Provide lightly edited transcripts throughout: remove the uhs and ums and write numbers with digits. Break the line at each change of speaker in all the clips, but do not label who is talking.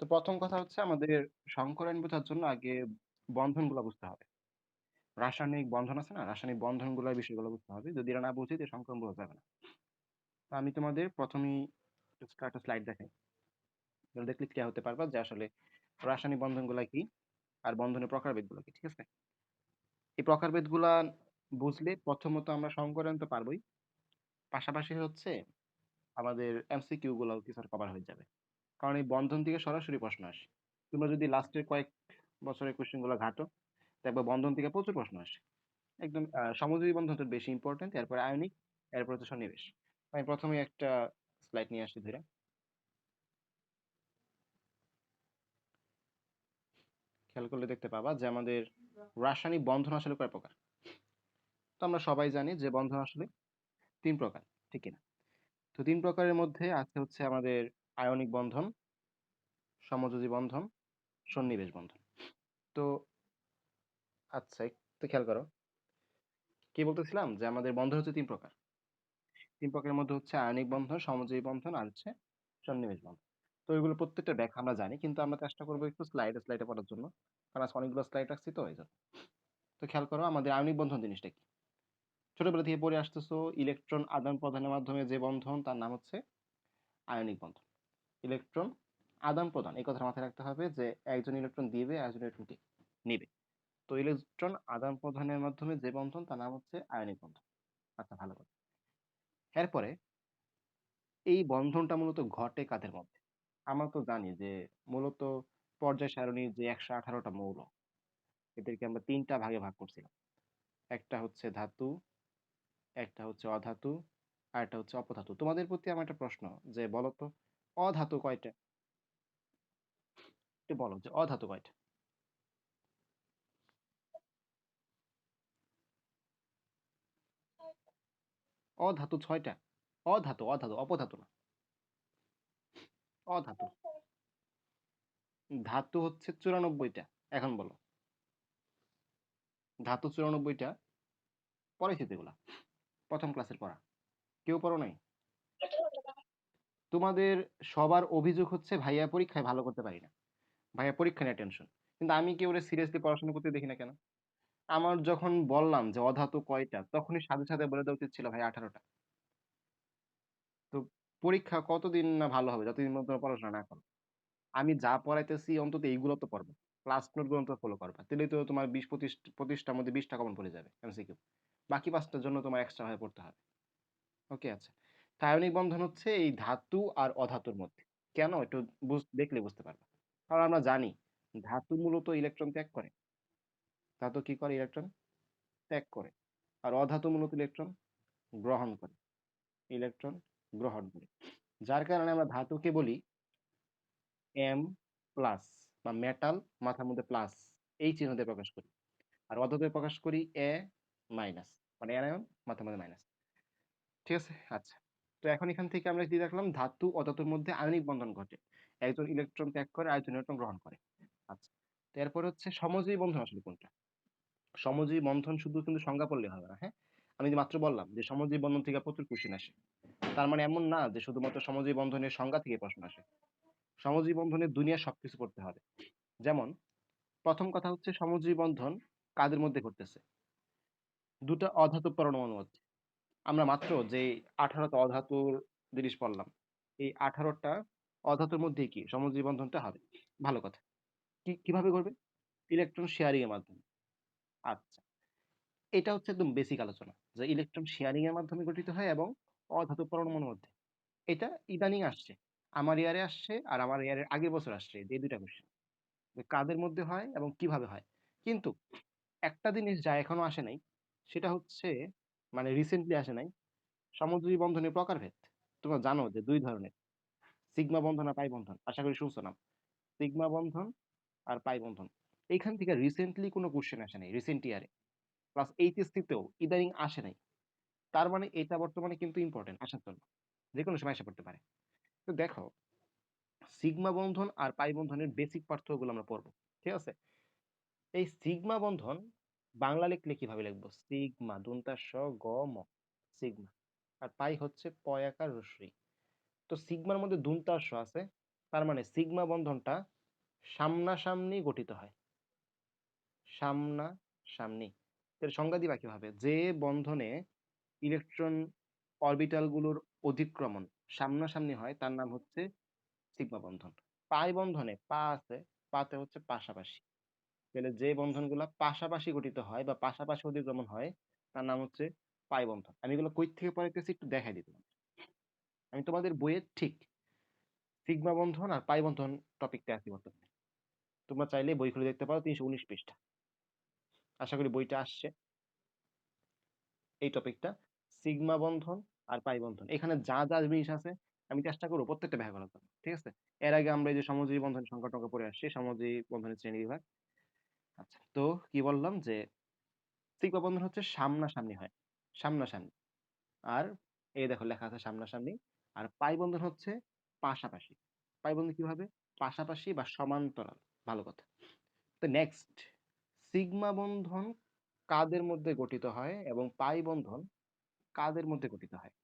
তো প্রথম কথা হচ্ছে আমাদের সংকরায়ন বোঝার জন্য আগে বন্ধনগুলা বুঝতে হবে। রাসায়নিক বন্ধন আছে না? রাসায়নিক বন্ধনগুলার বিষয়গুলো বুঝতে হবে। যদি এরা না বুঝি তো সংকরণ বোঝা যাবে না। তো আমি তোমাদের ১ম এই একটা স্লাইড দেখাই। তাহলে দেখলে ক্লিয়ার হতে পারবা যে আসলে রাসায়নিক বন্ধনগুলা কি আর বন্ধনের প্রকারভেদগুলো কি। ঠিক আছে? এই প্রকারভেদগুলা বুঝলে প্রথমত আমরা সংকরায়ন তো পারবোই। পাশাপাশি হচ্ছে আমাদের এমসিকিউ গুলাও কিছু কভার হয়ে যাবে। কারণ এই বন্ধন থেকে সরাসরি প্রশ্ন আসে। তোমরা যদি লাস্টের কয়েক বছরের কোয়েশ্চেন গুলো ঘাটো দেখবা বন্ধন থেকে প্রচুর প্রশ্ন আসে। একদম সমযোজী বন্ধনটা বেশি ইম্পর্টেন্ট, এরপরে আয়নিক, এরপর হচ্ছে সন্নিবেশ। আমি প্রথমে একটা স্লাইড নিয়ে আসি ধরে খেয়াল করলে দেখতে পাবা যে আমাদের রাসায়নিক বন্ধন আসলে কয় প্রকার। তো আমরা সবাই জানি যে বন্ধন আসলে ৩ প্রকার, ঠিক কিনা? তো ৩ প্রকারের মধ্যে আছে হচ্ছে আমাদের আয়নিক বন্ধন, সমযোজী বন্ধন, সন্নিবেশ বন্ধন। তো আচ্ছা একটু খেয়াল করো, কি বলতেছিলাম যে আমাদের বন্ধন হচ্ছে ৩ প্রকার। ৩ প্রকারের মধ্যে হচ্ছে আয়নিক বন্ধন, সমযোজী বন্ধন আর হচ্ছে সন্নিবেশ বন্ধন। তো এগুলো প্রত্যেকটা ব্যাখ্যা আমরা জানি, কিন্তু আমরা চেষ্টা করবো একটু স্লাইডে স্লাইডে পড়ার জন্য, কারণ আজকে অনেকগুলো স্লাইড রাখছি তো এই জন্য। তো খেয়াল করো আমাদের আয়নিক বন্ধন জিনিসটা কি। ছোটবেলা থেকে পড়ে আসতেছো, ইলেকট্রন আদান প্রদানের মাধ্যমে যে বন্ধন তার নাম হচ্ছে আয়নিক বন্ধন। ইলেকট্রন আদান প্রদান এই কথাটা মাথায় রাখতে হবে যে একজন ইলেকট্রন দিবে একজন ইলেকট্রন নিবে। তো ইলেকট্রন আদান প্রদানের মাধ্যমে যে বন্ধন তার নাম হচ্ছে আয়নিক বন্ধন। আচ্ছা, ভালো কথা। এরপরে এই বন্ধনটা মূলত ঘটে কাদের মধ্যে? আমরা তো জানি যে মূলত পর্যায় সারণীর যে ১১৮টা মৌল, এদেরকে আমরা ৩টা ভাগে ভাগ করছিলাম। একটা হচ্ছে ধাতু, একটা হচ্ছে অধাতু, আর একটা হচ্ছে অপধাতু। তোমাদের প্রতি আমার একটা প্রশ্ন, যে বলো তো অধাতু কয়টা? একটু বলো যে অধাতু কয়টা? অধাতু ৬টা। অধাতু, অধাতু, অপধাতু না। অধাতু। ধাতু হচ্ছে ৯৪টা। এখন বলো, ধাতু ৯৪টা। পড়াইছি তো এগুলা, প্রথম ক্লাসের পড়া। কেউ পড়ো নাই? তোমাদের সবার অভিযোগ হচ্ছে ভাইয়া পরীক্ষায় ভালো করতে পারি না, ভাইয়া পরীক্ষা নিয়ে টেনশন। কিন্তু আমি কি ওরে সিরিয়াসলি পড়াশোনা করতে দেখি না কেন? আমার যখন বললাম যে অধাতু কয়টা, তখনই সাথে সাথে বলে দেওয়া উচিত ছিল ভাই 18টা। তো পরীক্ষা কতদিন না ভালো হবে যতদিন পর্যন্ত তোমরা পড়াশোনা না করো। আমি যা পড়াইতেছি অন্তত এইগুলো তো পড়বে, ক্লাস নোট গুলো তো ফলো করবা, তাহলেই তো তোমার ২০-২৫টার মধ্যে 20টা কমন পড়ে যাবে এমসিকিউ। বাকি 5টার জন্য তোমার এক্সট্রা ভাবে পড়তে হবে। ওকে, আচ্ছা। আয়নিক বন্ধন হচ্ছে এই ধাতু আর অধাতুর মধ্যে। কেন একটু দেখলে বুঝতে পারবে। কারণ আমরা জানি ধাতু মূলত ইলেকট্রন ত্যাগ করে। ধাতু কি করে? ইলেকট্রন ত্যাগ করে। আর অধাতু মূলত ইলেকট্রন গ্রহণ করে। ইলেকট্রন গ্রহণ করে। যার কারণে আমরা ধাতুকে বলি এম প্লাস, বা মেটাল মাথার মধ্যে প্লাস, এই চিহ্ন দিয়ে প্রকাশ করি। আর অধাতু প্রকাশ করি এ মাইনাস, মানে অ্যানায়ন মাথার মধ্যে মাইনাস। ঠিক আছে, আচ্ছা। তো এখন এখান থেকে আমরা কি দেখলাম, ধাতু অধাতুর মধ্যে আয়নিক বন্ধন ঘটে। একজন ইলেকট্রন ত্যাগ করে আরেকজন ইলেকট্রন গ্রহণ করে। আচ্ছা। তো এরপর হচ্ছে সমযোজী বন্ধন আসলে কোনটা? সমযোজী বন্ধন শুধু কিন্তু সংজ্ঞা পড়লে হবে না, হ্যাঁ? আমি যে মাত্র বললাম যে সমযোজী বন্ধন থেকে প্রচুর কোশ্চেন আসে। তার মানে এমন না যে শুধুমাত্র সমযোজী বন্ধনের সংজ্ঞা থেকে প্রশ্ন আসে। সমযোজী বন্ধনের দুনিয়ার সবকিছু পড়তে হবে। যেমন প্রথম কথা হচ্ছে সমযোজী বন্ধন কাদের মধ্যে ঘটতেছে? দুটা অধাতু পরমাণুর মধ্যে। আমরা মাত্র যে 18টা অধাতুর জিনিস পড়লাম, এই 18টা অধাতুর মধ্যে কি সমযোজী বন্ধনটা হবে। ভালো কথা। কিভাবে করবে? ইলেকট্রন শেয়ারিং এর মাধ্যমে। আচ্ছা, এটা হচ্ছে একদম বেসিক আলোচনা, যে ইলেকট্রন শেয়ারিং এর মাধ্যমে গঠিত হয় এবং অধাতু পরমাণুর মধ্যে। এটা ইদানিং আসছে, আমার ইয়ারে আসছে আর আমার ইয়ারের আগের বছর আসছে, এই দুইটা কোশ্চেন, যে কাদের মধ্যে হয় এবং কিভাবে হয়। কিন্তু একটা জিনিস যা এখনো আসে নাই, সেটা হচ্ছে, মানে রিসেন্টলি আসে নাই, সমযোজী বন্ধনের প্রকারভেদ। তোমরা জানো যে 2 ধরনের, সিগমা বন্ধন আর পাই বন্ধন, আশা করি শুনছো নাম। সিগমা বন্ধন আর পাই বন্ধন। এইখান থেকে রিসেন্টলি কোনো কোশ্চেন আসে নাই, রিসেন্ট ইয়ারে প্লাস এইচএসসি তেও ইদানিং আসে নাই। তার মানে এটা বর্তমানে কিন্তু ইম্পর্টেন্ট আসার জন্য, যে কোনো সময় এসে পড়তে পারে। তো দেখো, সিগমা বন্ধন আর পাই বন্ধনের বেসিক পার্থক্যগুলো আমরা পড়বো। ঠিক আছে? এই সিগমা বন্ধন বাংলা লিখলে কিভাবে লিখবো? সিগমা দন্তাস গ ম, সিগমা। আর পাই হচ্ছে পয়াকার রস্যই। তো সিগমার মধ্যে দন্তাস আছে, তার মানে সিগমা বন্ধনটা সামনাসামনি গঠিত হয়, সামনাসামনি। এর সংজ্ঞা দিবা কিভাবে? যে বন্ধনে ইলেকট্রন অরবিটাল গুলোর অধিক্রমণ সামনাসামনি হয় তার নাম হচ্ছে সিগমা বন্ধন। পাই বন্ধনে পা আছে, পাতে হচ্ছে পাশাপাশি। তাহলে যে বন্ধনগুলো পাশাপাশি গঠিত হয় বা পাশাপাশি অধিক্রমণ হয় তার নাম হচ্ছে পাই বন্ধন। আমি এগুলো কই থেকে পড়াইতেছি একটু দেখাই দিতে। আমি তোমাদের বইয়ে ঠিক সিগমা বন্ধন আর পাই বন্ধন টপিকটা আছি বর্তমানে। তোমরা চাইলে বই খুলে দেখতে পারো, 319 পৃষ্ঠা। আশা করি বইটা আসছে। এই টপিকটা সিগমা বন্ধন আর পাই বন্ধন, এখানে যা যা জিনিস আছে আমি চেষ্টা করবো প্রত্যেকটা ব্যাখ্যা করার জন্য, ঠিক আছে? এর আগে আমরা এই যে সমযোজী বন্ধন সংখ্যা টঙ্কা পড়ে আসছি, সমযোজী বন্ধনের শ্রেণী বিভাগ। আচ্ছা, তো কি বললাম যে সিগমা বন্ধন হচ্ছে সামনাসামনি হয়, সামনাসামনি। আর এই দেখো লেখা আছে সামনাসামনি। আর পাই বন্ধন হচ্ছে পাশাপাশি। পাই বন্ধন কিভাবে? পাশাপাশি বা সমান্তরাল। ভালো কথা। তো নেক্সট, সিগমা বন্ধন কাদের মধ্যে গঠিত হয় এবং পাই বন্ধন কাদের মধ্যে গঠিত হয়?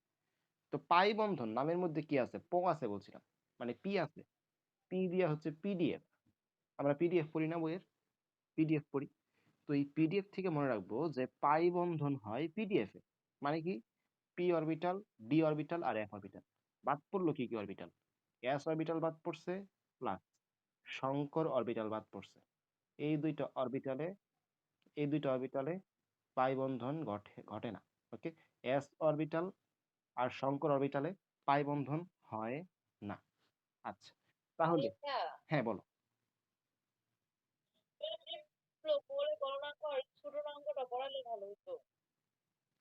তো পাই বন্ধন নামের মধ্যে কি আছে? প আছে বলছিলাম, মানে পি আছে। পি দিয়া হচ্ছে পিডিএফ। আমরা পিডিএফ পড়ি না বইয়ের? পিডিএফ পড়ি। তো এই পিডিএফ থেকে মনে রাখবো যে পাই বন্ধন হয় পিডিএফ এ। মানে কি? পি অরবিটাল, ডি অরবিটাল আর এফ অরবিটাল। বাদ পড়লো কি কি অরবিটাল? এস অরবিটাল বাদ পড়ছে, প্লাস শঙ্কর অরবিটাল বাদ পড়ছে। এই দুইটা অরবিটালে, এই দুইটা অরবিটালে পাই বন্ধন ঘটে ঘটে না। ওকে, এস অরবিটাল আর শঙ্কর অরবিটালে পাই বন্ধন হয় না। আচ্ছা, তাহলে হ্যাঁ বলো।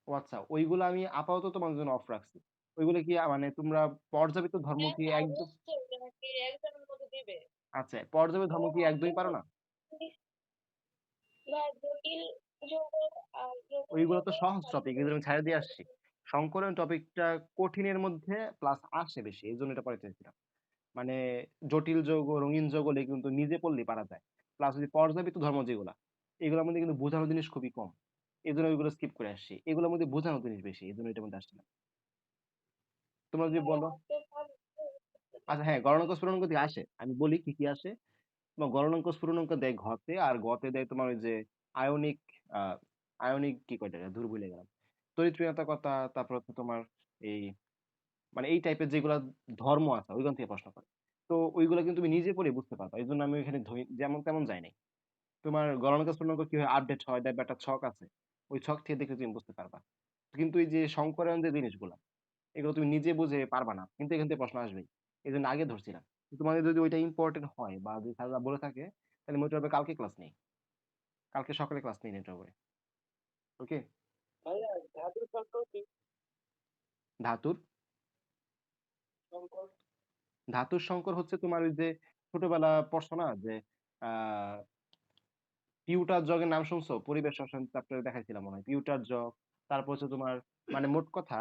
ও আচ্ছা, ওইগুলো আমি আপাতত তোমার জন্য অফ রাখছি। ওইগুলো কি মানে তোমরা পর্যাবৃত্ত ধর্ম কি একদম, আচ্ছা পর্যাবৃত্ত ধর্ম কি একদমই পারো না? ওইগুলো তো সহজ টপিক, এগুলো আমি ছাড়ে দিয়ে আসছি। সংকলন টপিকটা কঠিনের মধ্যে প্লাস আসে বেশি, এই জন্য এটা পড়াতে চাইছিলাম। মানে জটিল যৌগ, রঙিন যৌগ এগুলো কিন্তু নিজে পড়লেই পারা যায়। প্লাস যদি পর্যাবৃত্ত ধর্ম যেগুলা, এগুলোর মধ্যে কিন্তু বোঝানোর জিনিস খুবই কম। এই জন্য ওইগুলো স্কিপ করে আসছি। এগুলোর মধ্যে বোঝানোর জিনিস বেশি, এই জন্য এটার মধ্যে আসছে না। তোমরা যদি বলো, আচ্ছা হ্যাঁ, গণনাঙ্ক স্ফুটনাঙ্ক দিয়ে আসে, আমি বলি কি কি আসে। তোমার গণনাঙ্ক স্ফুটনাঙ্ক দেয় ঘতে, আর গতে দেয় তোমার ওই যে আয়নিক, আহ আয়নিক কি কয়টা দূর ভুলে গেলাম, তড়িৎ ঋণাত্মকতা, তারপর হচ্ছে তোমার এই মানে এই টাইপের যেগুলা ধর্ম আছে ওইখান থেকে প্রশ্ন করে। তো ওইগুলো কিন্তু তুমি নিজে পড়ে বুঝতে পারবা, এই জন্য আমি ওইখানে যেমন তেমন যাই নাই। তোমার গণনাঙ্ক স্ফুটনাঙ্ক কিভাবে আপডেট হয় দেখবে, একটা ছক আছে, ওই ছক থেকে দেখে তুমি বুঝতে পারবা। কিন্তু এই যে সংকরায়ন যে জিনিসগুলা, এগুলো তুমি নিজে বুঝে পারবা না, কিন্তু এখান থেকে প্রশ্ন আসবেই। এই জন্য আগে ধরছিলাম। তোমাদের যদি ওইটা ইম্পর্টেন্ট হয় বা যদি স্যাররা বলে থাকে, তাহলে মোটামুটি হবে কালকে ক্লাস নেই, কালকে সকালে ক্লাস নেই এটার উপরে। ওকে। ধাতুর, ধাতুর সংকর হচ্ছে তোমার ওই যে ছোটবেলা পড়ছো না যে আহ পিউটার জগের নাম শুনছো? পরিবেশ রসায়ন চ্যাপ্টারে দেখাইছিলাম মনে হয়, পিউটার জগ। তারপর হচ্ছে তোমার মানে মোট কথা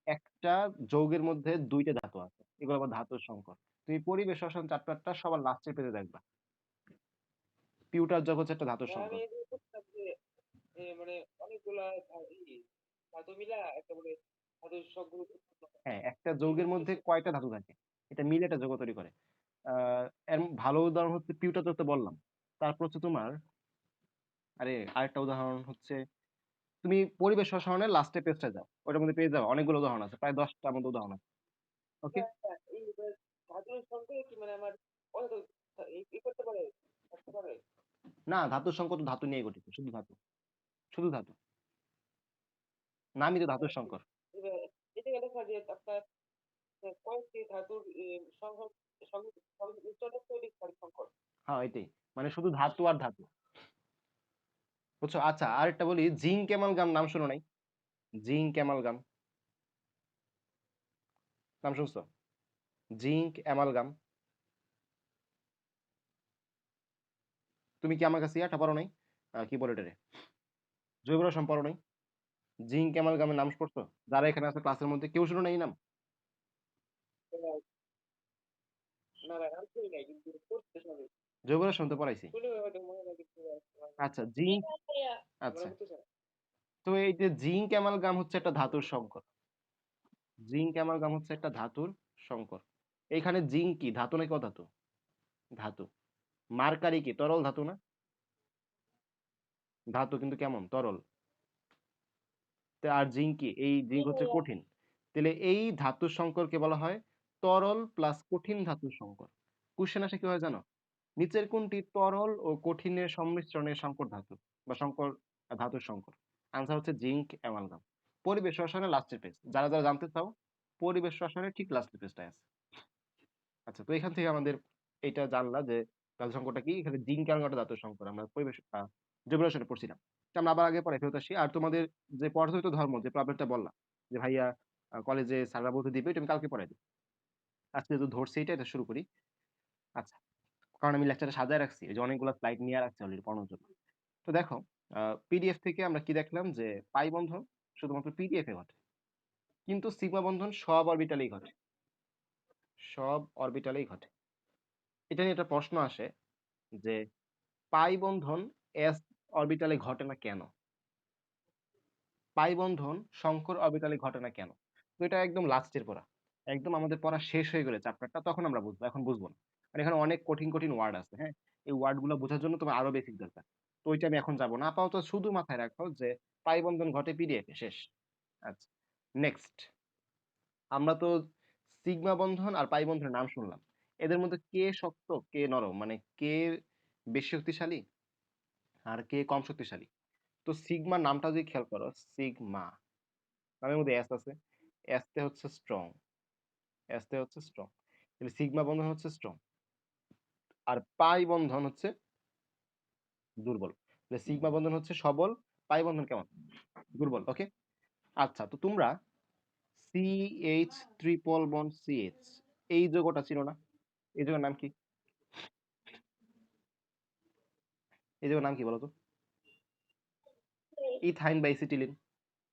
একটা যৌগের মধ্যে দুইটা ধাতু আছে, এগুলো আবার ধাতুর সংকর। তুমি পরিবেশ রসায়ন চ্যাপ্টারটা সবার লাস্টের পেজে দেখবা। পিউটার জগ হচ্ছে একটা ধাতুর সংকর। হ্যাঁ, একটা যৌগের মধ্যে কয়টা ধাতু থাকে এটা মিলে একটা যৌগ তৈরি করে। আহ এর ভালো উদাহরণ হচ্ছে পিউটার যগ তো বললাম। তারপর হচ্ছে তোমার, আরে আরেকটা উদাহরণ হচ্ছে, তুমি পরিবেশ রসায়নের লাস্টে পেজটা যাও, ওটার মধ্যে পেয়ে যাও, অনেকগুলো উদাহরণ আছে, প্রায় 10টার মতো উদাহরণ আছে। ওকে। না, ধাতুর সংকর তো ধাতু নিয়ে গঠিত, শুধু ধাতু, শুধু ধাতু। নামই তো ধাতুর সংকর। হ্যাঁ এটাই, মানে শুধু ধাতু আর ধাতু। বুঝছো? আচ্ছা আরেকটা বলি, জিঙ্ক অ্যামালগাম নাম শুনো নাই? জিঙ্ক অ্যামালগাম নাম শুনছো? Zinc amalgam. তুমি কি আমার কাছে ইয়াটা পড়ো নাই? কি বলে এটারে, জৈব রসায়ন পড়ো নাই? জিঙ্ক অ্যামালগামের নাম পড়ছো? যারা এখানে আছে ক্লাসের মধ্যে কেউ শুনো নাই এই নাম? জৈব রসায়ন তো পড়াইছি। আচ্ছা জিঙ্ক, আচ্ছা, তো এই যে জিঙ্ক অ্যামালগাম হচ্ছে একটা ধাতুর সংকর। জিঙ্ক অ্যামালগাম হচ্ছে একটা ধাতুর সংকর। এইখানে জিঙ্ক কি ধাতু নাকি অধাতু? ধাতু। মার্কারি কি তরল ধাতু না? ধাতু কিন্তু কেমন? তরল। আর জিঙ্ক কি? এই জিঙ্ক হচ্ছে কঠিন। তাহলে এই ধাতুর সংকরকে বলা হয় তরল প্লাস কঠিন ধাতুর সংকর। কোয়েশ্চেন আসে কিভাবে জানো? নিচের কোনটি তরল ও কঠিনের সংমিশ্রণে সংকর ধাতু বা সংকর ধাতুর সংকর? আনসার হচ্ছে জিঙ্ক অ্যামালগাম। পরিবেশ রসায়নের লাস্টের পেজ। যারা জানতে চাও পরিবেশ রসায়নের ঠিক লাস্টের পেজটায় আছে। আচ্ছা, তো এখান থেকে আমাদের এটা জানলা যে ধাতু সংকরটা কি? এখানে জিঙ্ক অ্যামালগাম ধাতুর সংকর। আমরা পরিবেশ জৈব রসায়নে পড়ছিলাম। তো আমরা আবার আগে পড়ায় ফেরত আসি। আর তোমাদের যে পদার্থবিদ ধর্ম যে প্রবলেমটা বললাম যে ভাইয়া কলেজে স্যাররা বলতে দিবে এটা আমি কালকে পড়াই দিই। আজকে যেহেতু ধরছি এটা শুরু করি। আচ্ছা, কারণ আমি লেকচারটা সাজায় রাখছি। এই যে অনেকগুলো স্লাইড নিয়ে রাখছি অলরেডি পড়ানোর জন্য। তো দেখো পিডিএফ থেকে আমরা কি দেখলাম যে পাই বন্ধন শুধুমাত্র পিডিএফ এ ঘটে। কিন্তু সিগমা বন্ধন সব অরবিটালেই ঘটে। সব অরবিটালেই ঘটে। এটা নিয়ে একটা প্রশ্ন আসে যে পাই বন্ধন এস অরবিটালে ঘটে না কেন? পাই বন্ধন শঙ্কর অরবিটালে ঘটে না কেন? তো এটা একদম লাস্টের পড়া। একদম আমাদের পড়া শেষ হয়ে গেলে চ্যাপ্টারটা তখন আমরা বুঝবো। এখন বুঝবো না। আর এখানে অনেক কঠিন ওয়ার্ড আছে, হ্যাঁ? এই ওয়ার্ড গুলো বোঝার জন্য তোমার আরো বেসিক দরকার। তো ওইটা আমি এখন যাব না। আপাতত শুধু মাথায় রাখো যে পাই বন্ধন ঘটে পিডিএফ এ শেষ। আচ্ছা। নেক্সট আমরা তো সিগমা বন্ধন আর পাই বন্ধনের নাম শুনলাম। এদের মধ্যে কে শক্ত, কে নরম? মানে কে বেশি শক্তিশালী আর কে কম শক্তিশালী? তো সিগমার নামটা যদি খেয়াল করো, সিগমা নামের মধ্যে এস আছে। এস তে হচ্ছে স্ট্রং, এস তে হচ্ছে স্ট্রং। তাহলে সিগমা বন্ধন হচ্ছে স্ট্রং আর পাই বন্ধন হচ্ছে দুর্বল। তাহলে সিগমা বন্ধন হচ্ছে সবল, পাই বন্ধন কেমন? দুর্বল। ওকে। আচ্ছা, তো তোমরা সিএইচ ট্রিপল বন্ড সিএইচ এই যৌগটা ছিল না? এই যৌগের নাম কি? এই যৌগের নাম কি বলতো? ইথাইন বা এসিটিলিন।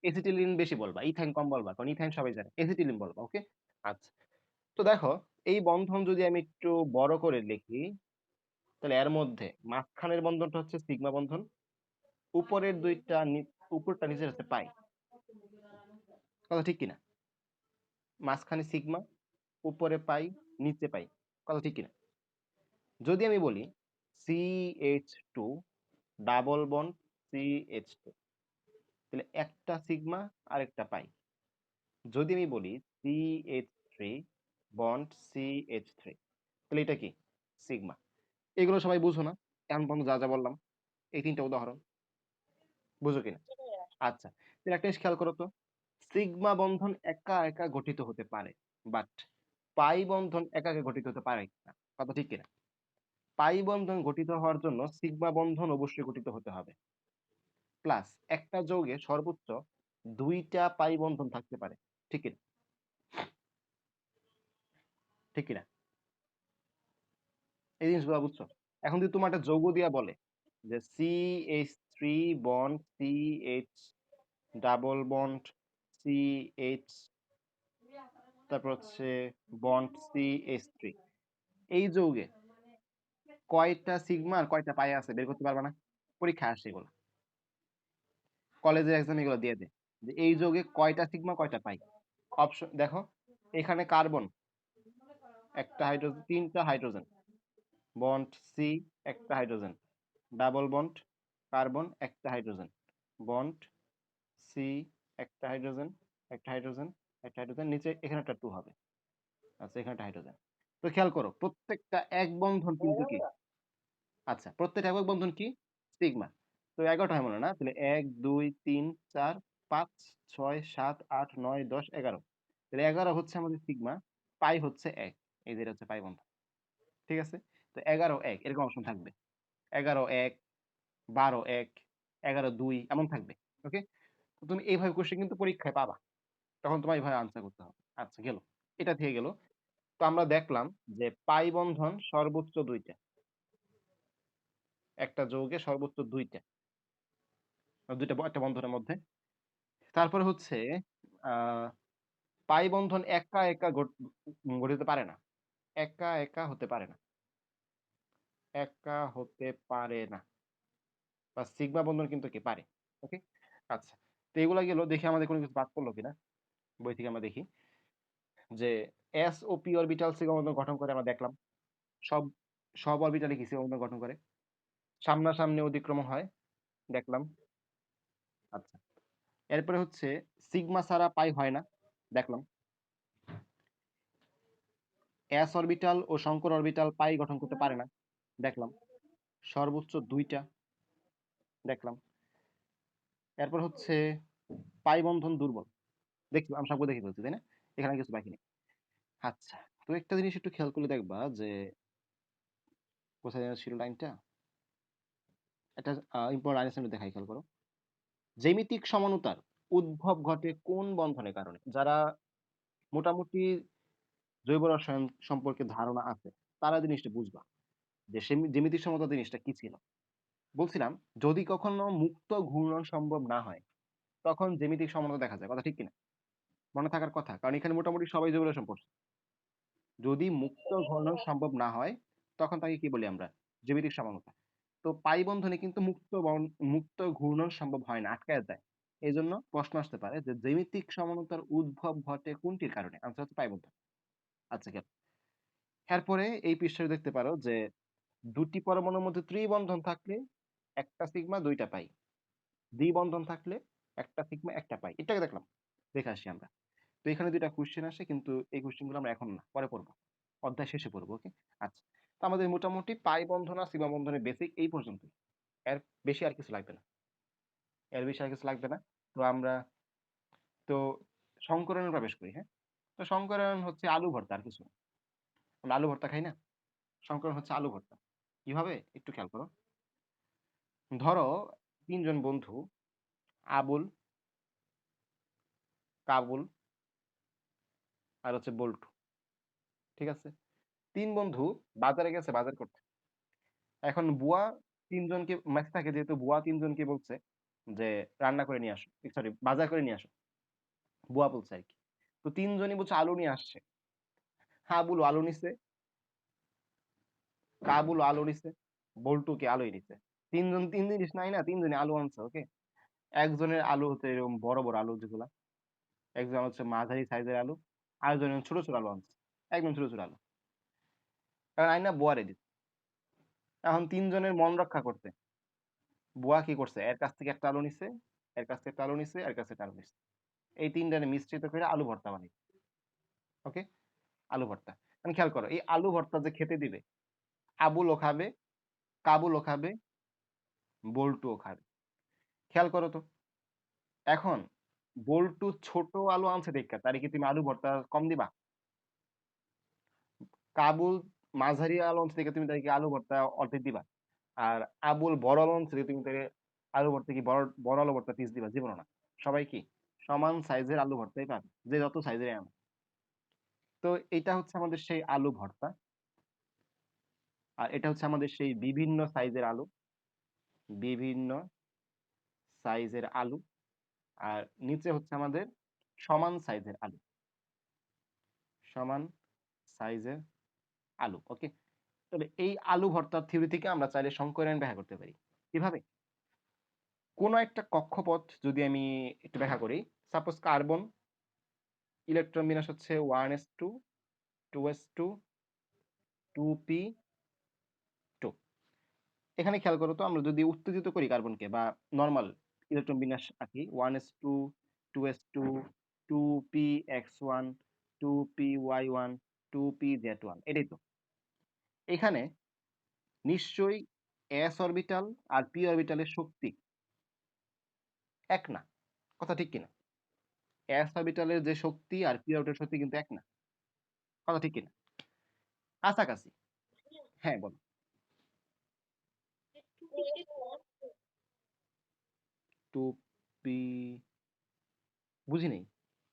এসিটিলিন বেশি বলবা, ইথাইন কম বলবা, কারণ ইথাইন সবাই জানে। এসিটিলিন বলবা। ওকে। আচ্ছা, তো দেখো এই বন্ধন যদি আমি একটু বড় করে লিখি তাহলে এর মধ্যে মাঝখানের বন্ধনটা হচ্ছে সিগমা বন্ধন, উপরের দুইটা উপরটা নিচের হচ্ছে পাই। কথা ঠিক কিনা? মাঝখানে সিগমা, উপরে পাই, নিচে পাই। কথা ঠিক কিনা? যদি আমি বলি CH2 ডাবল বন্ড CH2 তাহলে একটা সিগমা আর একটা পাই। যদি আমি বলি CH3 বন্ড CH3 তাহলে এটা কি? সিগমা। এগুলো সবাই বুঝো না? এখন পর্যন্ত যা বললাম এই তিনটা উদাহরণ বুঝো কিনা? আচ্ছা, তাহলে একটা জিনিস খেয়াল করো তো, সিগমা বন্ধন একা একা গঠিত হতে পারে, বাট পাই বন্ধন একা একা গঠিত হতে পারে না। কথা ঠিক কিনা? পাই বন্ধন গঠিত হওয়ার জন্য সিগমা বন্ধন অবশ্যই গঠিত হতে হবে, প্লাস একটা যৌগে সর্বোচ্চ দুইটা পাই বন্ধন থাকতে পারে। ঠিক কিনা? ঠিক কিনা? এই জিনিসগুলো বুঝছো? এখন যদি তোমার একটা যৌগ দিয়া বলে যে CH3 bond CH double bond CH তারপর হচ্ছে বন্ড CH3 এই যৌগে কয়টা সিগমা আর কয়টা পাই আছে বের করতে পারবা না? পরীক্ষায় আসে এগুলো, কলেজের এক্সাম এগুলো দিয়ে দেয় যে এই যৌগে কয়টা সিগমা কয়টা পাই। অপশন দেখো, এখানে কার্বন একটা হাইড্রোজেন, তিনটা হাইড্রোজেন, বন্ড সি একটা হাইড্রোজেন, ডাবল বন্ড কার্বন একটা হাইড্রোজেন, বন্ড সি একটা হাইড্রোজেন, একটা হাইড্রোজেন, একটা হাইড্রোজেন, নিচে এখানে একটা টু হবে। আচ্ছা, এখানে একটা হাইড্রোজেন। তো খেয়াল করো প্রত্যেকটা এক বন্ধন কিন্তু কি? আচ্ছা, প্রত্যেকটা একক বন্ধন কি? সিগমা। তো 11টা হয় মনে হয় না? তাহলে 1 2 3 4 5 6 7 8 9 10 11। তাহলে 11 হচ্ছে আমাদের সিগমা, পাই হচ্ছে 1। এই যে এটা হচ্ছে পাই বন্ধন। ঠিক আছে? তো 11 1 এরকম অপশন থাকবে। 11 1 12 1 11 2 এমন থাকবে। ওকে? তো তুমি এইভাবে কোশ্চেন কিন্তু পরীক্ষায় পাবা। তখন তোমার এইভাবে আনসার করতে হবে। আচ্ছা, গেল। এটা থেকে গেল। তো আমরা দেখলাম যে পাই বন্ধন সর্বোচ্চ 2টা। একটা যৌগে সর্বোচ্চ 2টা। 2টা একটা বন্ধনের মধ্যে। তারপরে হচ্ছে আ পাই বন্ধন একা একা গঠিত পারে না। একা একা হতে পারে না। একা হতে পারে না। বা সিগমা বন্ধন কিন্তু কি পারে। ওকে? আচ্ছা। তো এগুলা গেল, দেখি আমাদের কোনো কিছু বাদ পড়লো কিনা। বই থেকে আমরা দেখি যে s ও p অরবিটাল সিগমা বন্ধন গঠন করে আমরা দেখলাম। সব সব অরবিটালে কি সিগমা বন্ধন গঠন করে? সামনাসামনি অতিক্রমণ হয়, দেখলাম। আচ্ছা। এরপরে হচ্ছে সিগমা ছাড়া পাই হয় না, দেখলাম। s অরবিটাল ও শঙ্কর অরবিটাল পাই গঠন করতে পারে না, দেখলাম। সর্বোচ্চ ২ টা, দেখলাম। এরপর হচ্ছে পাই বন্ধন দুর্বল। দেখলাম, সবগুলো দেখে ফেলছি, তাই না? এখানে কিছু বাকি নেই। আচ্ছা। তো একটা জিনিস একটু খেয়াল করলে দেখবা যে কোথায় যেন ছিল লাইনটা? একটা ইম্পোর্টেন্ট লাইন আছে, আমি দেখাই, খেয়াল করো। জ্যামিতিক সমানুতার উদ্ভব ঘটে কোন বন্ধনের কারণে? যারা মোটামুটি জৈব রসায়ন সম্পর্কে ধারণা আছে, তারা জিনিসটা বুঝবা যে জ্যামিতিক সমতা জিনিসটা কি ছিল। বলছিলাম, যদি কখনো মুক্ত ঘূর্ণন সম্ভব না হয়, তখন জ্যামিতিক সমতা দেখা যায়। কথা ঠিক কিনা? মনে থাকার কথা, কারণ এখানে মোটামুটি সবাই জৈব রসায়ন পড়ছে। যদি মুক্ত ঘূর্ণন সম্ভব না হয়, তখন তাকে কি বলি আমরা? জ্যামিতিক সমানুতা। তো পাই বন্ধনে কিন্তু মুক্ত ঘূর্ণন সম্ভব হয় না, আটকায় যায়। এই জন্য প্রশ্ন আসতে পারে যে জ্যামিতিক সমানুতার উদ্ভব ঘটে কোনটির কারণে? আনসার হচ্ছে পাই বন্ধন। আচ্ছা, গেল। এরপরে এই পৃষ্ঠায় দেখতে পারো যে দুটি পরমাণুর মধ্যে ত্রিবন্ধন থাকলে একটা সিগমা দুইটা পাই, দ্বিবন্ধন থাকলে একটা সিগমা একটা পাই। এটাকে দেখলাম, দেখে আসি আমরা। তো এখানে দুইটা কোশ্চেন আসে, কিন্তু এই কোশ্চেন গুলো আমরা এখন না, পরে পড়বো, অধ্যায় শেষে পড়বো। ওকে। আচ্ছা। তো আমাদের মোটামুটি পাই বন্ধন আর সিগমা বন্ধনের বেসিক এই পর্যন্ত। এর বেশি আর কিছু লাগবে না, এর বেশি আর কিছু লাগবে না। তো আমরা তো সংকরণে প্রবেশ করি। হ্যাঁ, তো সংকরণ হচ্ছে আলু ভর্তা, আর কিছু না। আমরা আলু ভর্তা খাই না? সংকরণ হচ্ছে আলু ভর্তা। কিভাবে একটু খেয়াল করো। ধরো তিনজন বন্ধু, আবুল, কাবুল আর হচ্ছে বল্টু। ঠিক আছে? তিন বন্ধু বাজারে গেছে বাজার করতে। এখন বুয়া তিনজনকে মেসে থাকে, যেহেতু বুয়া তিনজনকে বলছে যে রান্না করে নিয়ে আসো, সরি বাজার করে নিয়ে আসো, বুয়া বলছে আর কি। তো তিনজনই বলছে আলু নিয়ে আসছে। আবুল আলু নিছে, কাবুল আলু নিছে, বল্টু কি আলুই নিছে। তিনজন তিন জিনিস নাই না, তিনজনই আলু আনছে। ওকে। একজনের আলু হচ্ছে এরকম বড় বড় আলু যেগুলা, একজন হচ্ছে মাঝারি সাইজের আলু, আরেকজন ছোট ছোট আলু আনছে, একদম ছোট ছোট আলু। কারণ আইনা বুয়ারে দিচ্ছে। এখন তিনজনের মন রক্ষা করতে বুয়া কি করছে, এর কাছ থেকে একটা আলু নিছে, এর কাছ থেকে একটা আলু নিছে, এর কাছ থেকে একটা আলু নিছে, এই তিনটারে মিশ্রিত করে আলু ভর্তা বানাই। ওকে। আলু ভর্তা। এখন খেয়াল করো, এই আলু ভর্তা যে খেতে দিবে, আবুলও খাবে, কাবুলও খাবে, বল্টুও খাবে। খেয়াল করো তো। এখন বল্টু ছোট আলু আনছে দেখা, তারে কি তুমি আলু ভর্তা কম দিবা? কাবুল মাঝারি আলু আনছে দেখে তুমি তাকে আলু ভর্তা অর্ধেক দিবা? আর আবুল বড় আলু আনছে দেখে তুমি তাকে আলু ভর্তা কি বড় বড় আলু ভর্তা পিস দিবা? জীবনও না। সবাই কি সমান সাইজের আলু ভর্তাই পাবে, যে যত সাইজের আনো। তো এটা হচ্ছে আমাদের সেই আলু ভর্তা, আর এটা হচ্ছে আমাদের সেই বিভিন্ন সাইজের আলু, বিভিন্ন সাইজের আলু। আর নিচে হচ্ছে আমাদের সমান সাইজের আলু, সমান সাইজের আলু। ওকে। তবে এই আলু ভর্তার থিওরি থেকে আমরা চাইলে সংকরায়ন ব্যাখ্যা করতে পারি। কিভাবে? কোন একটা কক্ষপথ যদি আমি একটু ব্যাখ্যা করি, সাপোজ কার্বন ইলেকট্রন বিন্যাস হচ্ছে 1s2 2s2 2p2। এখানে খেয়াল করো তো, আমরা যদি উত্তেজিত করি কার্বনকে বা নরমাল ইলেকট্রন বিন্যাস আঁকি, 1s2 2s2 2px1 2py1 2pz1, এটাই তো। এখানে নিশ্চয়ই s অরবিটাল আর p অরবিটালের শক্তি এক না। কথা ঠিক কিনা? s অরবিটালের যে শক্তি আর p অরবিটালের শক্তি কিন্তু এক না। কথা ঠিক কিনা? কাছাকাছি। হ্যাঁ, বলো। 2p, বুঝি নাই।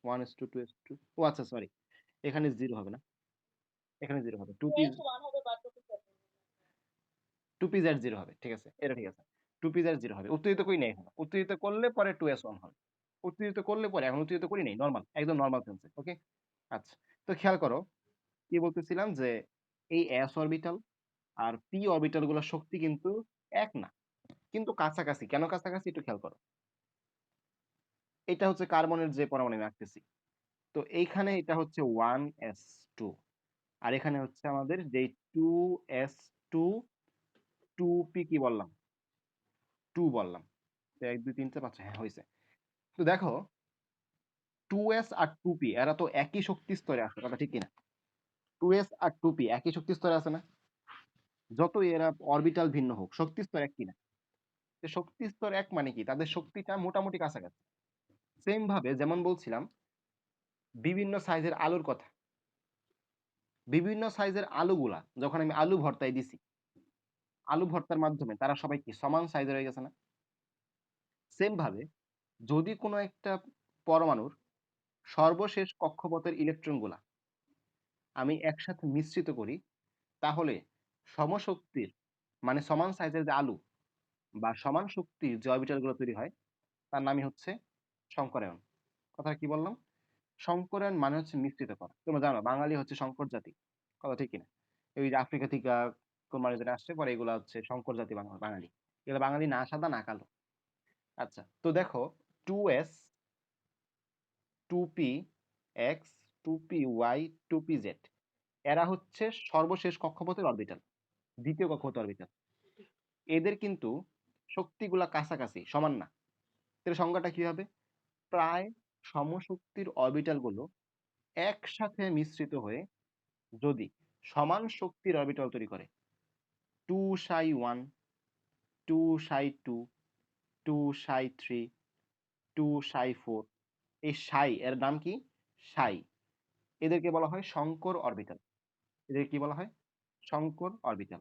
1s2 2s2, ও আচ্ছা, সরি, এখানে জিরো হবে না, এখানে জিরো হবে। 2pz0 হবে। ঠিক আছে, এটা ঠিক আছে। 2pz0 হবে। উত্তেজিত করি নাই এখনো, উত্তেজিত করলে পরে 2s1 হবে। উত্তেজিত করলে পরে, এখন উত্তেজিত করি নাই, নরমাল, একদম নরমাল সেন্সে। ওকে। আচ্ছা। তো খেয়াল করো, কি বলতেছিলাম যে এই s অরবিটাল আর p অরবিটাল গুলোর শক্তি কিন্তু এক না, কিন্তু কাছাকাছি। কেন কাছাকাছি একটু খেয়াল করো। এটা হচ্ছে কার্বনের যে পরমাণু আমি আঁকতেছি, তো এইখানে এটা হচ্ছে 1s2, 2 আর এখানে হচ্ছে আমাদের যে 2s2 2p কি বললাম 2 বললাম 1 2 3 4 5 হ্যাঁ হয়েছে তো দেখো 2s আর 2p এরা তো একই শক্তি স্তরে আছে কথা ঠিক কিনা 2s আর 2p একই শক্তি স্তরে আছে না যতই এরা অরবিটাল ভিন্ন হোক শক্তি স্তর এক কিনা শক্তি স্তর এক মানে কি তাদের শক্তিটা মোটামুটি কাছাকাছি সেম ভাবে যেমন বলছিলাম বিভিন্ন সাইজের আলুর কথা বিভিন্ন সাইজের আলুগুলা যখন আমি আলু ভর্তায় দিছি আলু ভর্তার মাধ্যমে তারা সবাই কি সমান সাইজের হয়ে গেছে না সেম ভাবে যদি কোনো একটা পরমাণুর সর্বশেষ কক্ষপথের ইলেকট্রনগুলা আমি একসাথে মিশ্রিত করি তাহলে সমশক্তির মানে সমান সাইজের যে আলু বা সমান শক্তির যে অরবিটাল গুলো তৈরি হয় তার নামই হচ্ছে সংকরায়ন কথা কি বললাম সংকরায়ন মানে হচ্ছে মিশ্রিত করা তোমরা জানো বাঙালি হচ্ছে সংকর জাতি কথা ঠিক কিনা এই যে আফ্রিকা থেকে কোন মানুষজন আসছে পরে এগুলা হচ্ছে সংকর জাতি বাঙালি এগুলো বাঙালি না সাদা না কালো আচ্ছা তো দেখো 2s 2p x 2py 2pz এরা হচ্ছে সর্বশেষ কক্ষপথের অরবিটাল দ্বিতীয় কক্ষপথ অরবিটাল এদের কিন্তু শক্তিগুলা কাছাকাছি সমান না এর সংজ্ঞাটা কি হবে প্রায় সমশক্তির অরবিটাল গুলো একসাথে মিশ্রিত হয়ে যদি সমান শক্তির অরবিটাল তৈরি করে 2 psi 1 2 psi 2 2 psi 3 2 psi 4 এই psi এর নাম কি psi এদেরকে বলা হয় শঙ্কর অরবিটাল এদের কি বলা হয় শঙ্কর অরবিটাল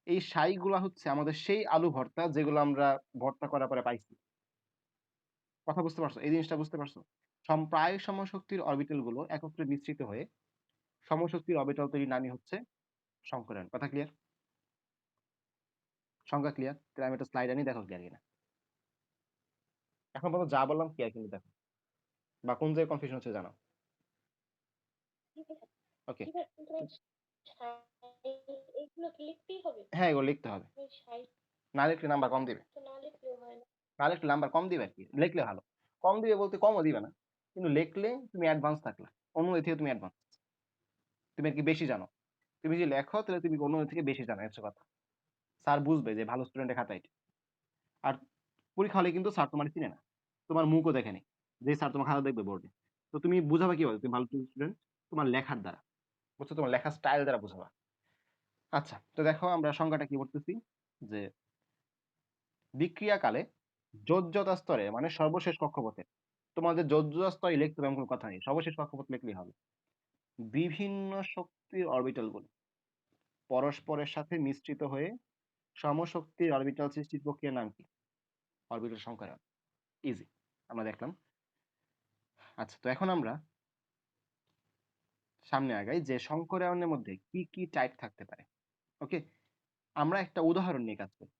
এই psi গুলা হচ্ছে আমাদের সেই আলু ভর্তা যেগুলো আমরা ভর্তা করার পরে পাইছি কথা বুঝতে পারছো এই জিনিসটা বুঝতে পারছো প্রায় সমশক্তির অরবিটাল গুলো একত্রে মিশ্রিত হয়ে সমশক্তির অরবিটাল তৈরির নামই হচ্ছে সংকরায়ন কথা ক্লিয়ার সংজ্ঞা ক্লিয়ার তাহলে আমি একটা স্লাইড আনি দেখো ক্লিয়ার কিনা এখন পর্যন্ত যা বললাম ক্লিয়ার কিন্তু দেখো বা কোন জায়গায় কনফিউশন হচ্ছে জানাও ওকে হ্যাঁ এগুলো লিখতে হবে না লিখলে নাম্বার কম দিবে না লিখলে নাম্বার কম দিবে আর কি লিখলে ভালো কম দিবে বলতে কমও দিবে না কিন্তু লিখলে তুমি অ্যাডভান্স থাকলা অন্য থেকে তুমি অ্যাডভান্স তুমি আর কি বেশি জানো তুমি যদি লেখো তাহলে তুমি অন্য থেকে বেশি জানো হচ্ছে কথা স্যার বুঝবে যে ভালো স্টুডেন্টের খাতা এটা আর পরীক্ষা হলে কিন্তু স্যার তোমার চিনে না তোমার মুখও দেখেনি যে স্যার তোমার খাতা দেখবে বোর্ডে তো তুমি বুঝাবে কিভাবে তুমি ভালো স্টুডেন্ট তোমার লেখার দ্বারা বুঝছো তোমার লেখার স্টাইল দ্বারা বুঝাবা আচ্ছা তো দেখো আমরা সংজ্ঞাটা কি করতেছি যে বিক্রিয়াকালে যোজ্যতা স্তরে মানে সর্বশেষ কক্ষপথে তোমাদের যোজ্যতা স্তরে লিখতে হবে এমন কোনো কথা নেই সর্বশেষ কক্ষপথ লিখলেই হবে বিভিন্ন শক্তির অরবিটাল গুলো পরস্পরের সাথে মিশ্রিত হয়ে সমশক্তির অরবিটাল সৃষ্টির প্রক্রিয়ার নাম কি অরবিটাল সংকরায়ন ইজি আমরা দেখলাম আচ্ছা তো এখন আমরা সামনে আগাই যে সংকরায়নের মধ্যে কি কি টাইপ থাকতে পারে ওকে আমরা একটা উদাহরণ নিয়ে কাজ করি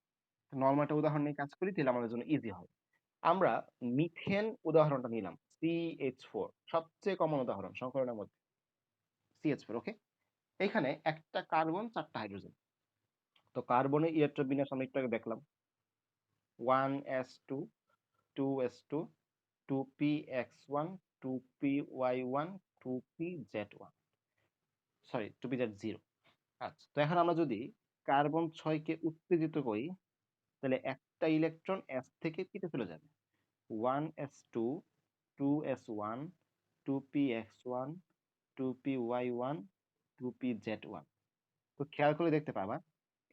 নর্মাল একটা উদাহরণ নিয়ে কাজ করি তাহলে আমাদের জন্য ইজি হবে আমরা মিথেন উদাহরণটা নিলাম CH4 সবচেয়ে কমন উদাহরণ সংকরণের মধ্যে CH4 ওকে এখানে একটা কার্বন চারটা হাইড্রোজেন তো কার্বনের ইলেকট্রন বিন্যাস আমরা একটু আগে দেখলাম 1s2 2s2 2px1 2py1 2pz1 sorry 2pz0 আচ্ছা তো এখন আমরা যদি কার্বন 6 কে উত্তেজিত করি তাহলে একটা ইলেকট্রন s থেকে কিতে চলে যাবে 1s2 2s1 2px1 2py1 2pz1 তো খেয়াল করে দেখতে পাবা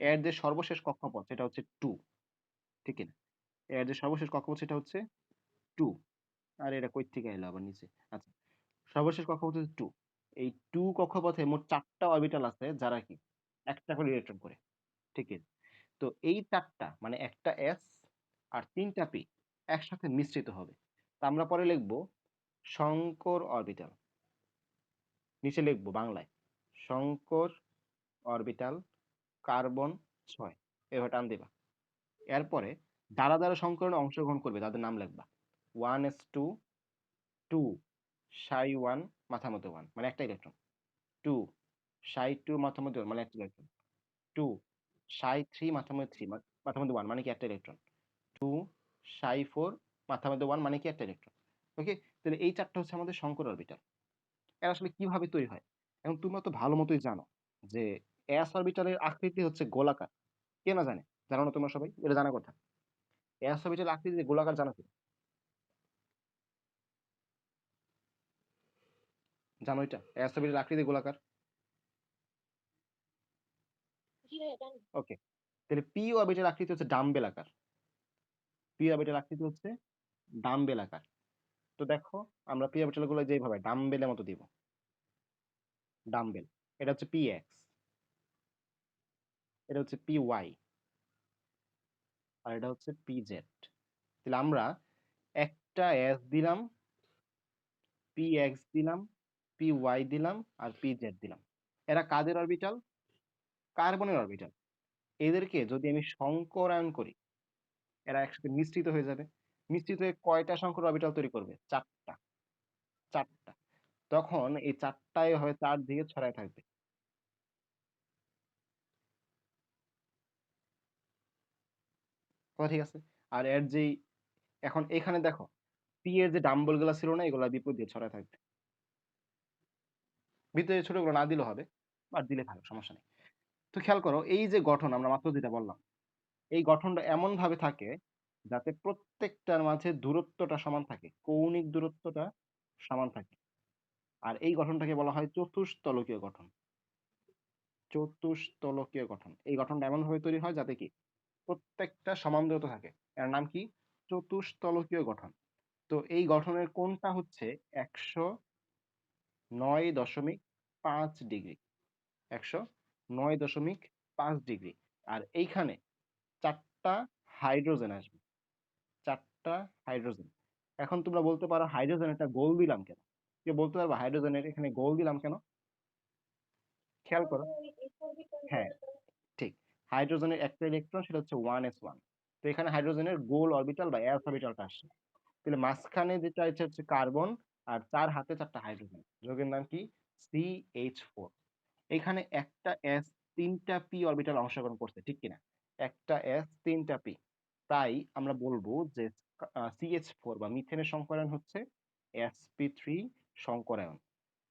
এর যে সর্বশেষ কক্ষপথ সেটা হচ্ছে 2 ঠিক না এর যে সর্বশেষ কক্ষপথ সেটা হচ্ছে 2 আর এটা কই থেকে এলো আবার নিচে আচ্ছা সর্বশেষ কক্ষপথ হচ্ছে 2 এই 2 কক্ষপথে মোট 4টা অরবিটাল আছে যারা কি একটা করে ইলেকট্রন করে ঠিক আছে তো এই 4টা মানে একটা s আর 3টা p একসাথে মিশ্রিত হবে তা আমরা পরে লিখবো শঙ্কর অরবিটাল নিচে লিখবো বাংলায় শঙ্কর অরবিটাল কার্বন 6 এভাবে টান দিবা এরপরে যারা যারা সংকরণে অংশগ্রহণ করবে তাদের নাম লিখবা 1s2 2 psi 1 মাথার মধ্যে 1 মানে একটা ইলেকট্রন 2 psi 2 মাথার মধ্যে 1 মানে একটা ইলেকট্রন 2 psi 3 মাথার মধ্যে 3 মাথার মধ্যে 1 মানে কি একটা ইলেকট্রন 2 psi 4 মাথার মধ্যে 1 মানে কি একটা ইলেকট্রন ওকে তাহলে এই চারটা হচ্ছে আমাদের সংকর অরবিটাল এরা আসলে কিভাবে তৈরি হয় এখন তোমরা তো ভালো মতোই জানো যে s অরবিটালের আকৃতি হচ্ছে গোলাকার। কে না জানে? জানো না তোমরা সবাই? এটা জানার কথা। s অরবিটালের আকৃতি গোলাকার, জানো কি? জানো এটা? s অরবিটালের আকৃতি গোলাকার। ওকে। তাহলে p অরবিটালের আকৃতি হচ্ছে ডাম্বেল আকার। p অরবিটালের আকৃতি হচ্ছে ডাম্বেল আকার। তো দেখো, আমরা p অরবিটাল গুলো যেভাবে ডাম্বেলের মতো দিব, ডাম্বেল। এটা হচ্ছে px, এটা হচ্ছে py, আর এটা হচ্ছে pz। তাহলে আমরা একটা s দিলাম, px দিলাম, py দিলাম, আর pz দিলাম। এরা কাদের অরবিটাল? কার্বনের অরবিটাল। এদেরকে যদি আমি সংকরায়ন করি, এরা একসাথে মিশ্রিত হয়ে যাবে। মিশ্রিত হয়ে কয়টা সংকর অরবিটাল তৈরি করবে? চারটা। চারটা। তখন এই চারটায় হবে চারদিকে ছড়ায় থাকবে। কথা ঠিক আছে? আর এর যেই, এখন এখানে দেখো, পি এর যে ডাম্বল গুলা ছিল না, এগুলা বিপরীত দিয়ে ছড়ায় থাকবে। ভিতরে ছোটগুলো না দিলেও হবে, বাট দিলে ভালো, সমস্যা নেই। তো খেয়াল করো, এই যে গঠন আমরা মাত্র যেটা বললাম, এই গঠনটা এমন ভাবে থাকে যাতে প্রত্যেকটার মাঝে দূরত্বটা সমান থাকে, কৌণিক দূরত্বটা সমান থাকে। আর এই গঠনটাকে বলা হয় চতুস্তলকীয় গঠন। চতুস্তলকীয় গঠন, এই গঠনটা এমন ভাবে তৈরি হয় যাতে কি প্রত্যেকটা সমান দূরত্ব থাকে। এর নাম কি? চতুস্তলকীয় গঠন। তো এই গঠনের কোণটা হচ্ছে 109.5 ডিগ্রি। 109.5 ডিগ্রি। আর এইখানে চারটা হাইড্রোজেন আসবে, চারটা হাইড্রোজেন। এখন তোমরা বলতে পারো হাইড্রোজেন একটা গোল দিলাম কেন? কে বলতে পারবো হাইড্রোজেনের এখানে গোল দিলাম কেন? খেয়াল করো। হ্যাঁ, ঠিক। হাইড্রোজেনের একটা ইলেকট্রন, সেটা হচ্ছে 1s1। তো এখানে হাইড্রোজেনের গোল অরবিটাল বা s অরবিটালটা আসছে। তাহলে মাঝখানে যেটা আছে হচ্ছে কার্বন, আর চার হাতে চারটা হাইড্রোজেন। যৌগের নাম কি? CH4। এখানে একটা s তিনটা p অরবিটাল অংশগ্রহণ করছে, ঠিক কিনা? একটা s তিনটা p। তাই আমরা বলবো যে CH4 বা মিথেনের সংকরায়ন হচ্ছে sp3 সংকরায়ন।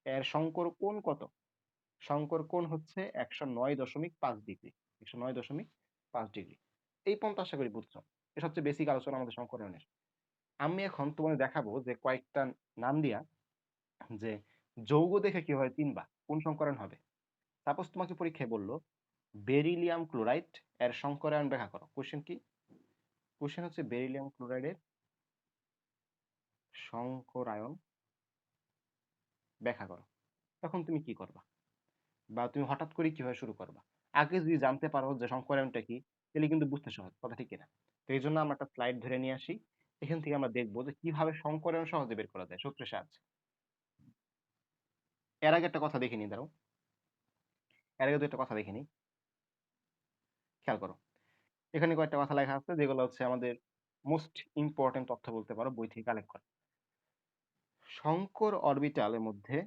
এর সংকর কোণ কত? সংকর কোণ হচ্ছে 109.5 ডিগ্রি। 109.5 ডিগ্রি। এই পর্যন্ত আশা করি বুঝছো। এটা হচ্ছে বেসিক আলোচনা আমাদের সংকরায়নের। আমি এখন তোমাদের দেখাবো যে কয়েকটা নাম দিয়া যে যৌগ দেখে কি হয় চিনবা কোন সংকরায়ন হবে। সাপোজ তোমাকে পরীক্ষায় বললো বেরিলিয়াম ক্লোরাইড এর সংকরায়ন ব্যাখ্যা করো। কোশ্চেন কি? কোশ্চেন হচ্ছে বেরিলিয়াম ক্লোরাইডের সংকরায়ন ব্যাখ্যা করো। তখন তুমি কি করবা? বা তুমি হঠাৎ করে কিভাবে শুরু করবা? আগে যদি জানতে পারো যে সংকরায়নটা কি, তাহলে কিন্তু বুঝতে সহজ, কথা ঠিক কিনা? তো এই জন্য আমরা একটা স্লাইড ধরে নিয়ে আসি। এখান থেকে আমরা দেখবো যে কিভাবে সংকরায়ন সহজে বের করা যায় সূত্রের সাহায্যে। এর আগে একটা কথা দেখে নি, দাঁড়াও। এর আগে তো একটা কথা দেখে নি। খেয়াল করো, এখানে কয়েকটা কথা লেখা আছে যেগুলো হচ্ছে আমাদের মোস্ট ইম্পর্টেন্ট তথ্য বলতে পারো, বই থেকে কালেক্ট করা। শঙ্কর অরবিটালের মধ্যে,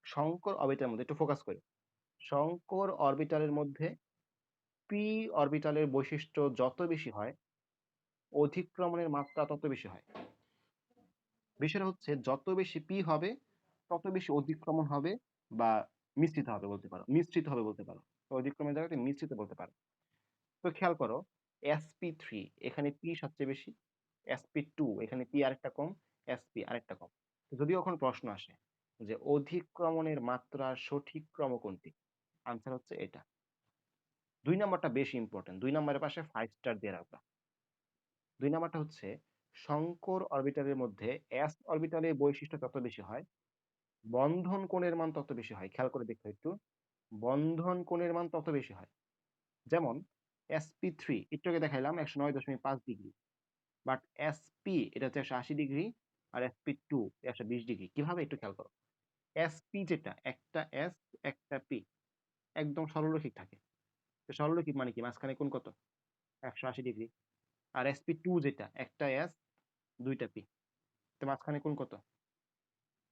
শঙ্কর অরবিটালের মধ্যে একটু ফোকাস করি। শঙ্কর অরবিটালের মধ্যে পি অরবিটালের বৈশিষ্ট্য যত বেশি হয়, অধিক্রমণের মাত্রা তত বেশি হয়। বিষয়টা হচ্ছে যত বেশি পি হবে, তত বেশি অধিক্রমণ হবে, বা মিশ্রিত হবে বলতে পারো, মিশ্রিত হবে বলতে পারো। তো অধিক্রমণের জায়গাতে মিশ্রিত বলতে পারো। তো খেয়াল করো, sp3 এখানে পি সবচেয়ে বেশি, sp2 এখানে পি আরেকটা কম, sp আরেকটা কম। তো যদি এখন প্রশ্ন আসে যে অধিক্রমণের মাত্রার সঠিক ক্রম কোনটি, আনসার হচ্ছে এটা। 2 নাম্বারটা বেশি ইম্পর্টেন্ট, 2 নাম্বারের পাশে 5 স্টার দিয়ে রাখবা। 2 নাম্বারটা হচ্ছে শঙ্কর অরবিটালের মধ্যে s অরবিটালের বৈশিষ্ট্য তত বেশি হয়, বন্ধন কোণের মান তত বেশি হয়। খেয়াল করে দেখো একটু, বন্ধন কোণের মান তত বেশি হয়। যেমন sp3 একটু আগে দেখাইলাম 109.5 ডিগ্রি, বাট sp এটা হচ্ছে 180 ডিগ্রি, আর sp2 120 ডিগ্রি। কিভাবে? একটু খেয়াল করো। sp যেটা, একটা s একটা p, একদম সরলরৈখিক থাকে। তো সরলরৈখিক মানে কি? মাঝখানে কোণ কত? 180 ডিগ্রি। আর sp2 যেটা, একটা s দুইটা p, তো মাঝখানে কোণ কত?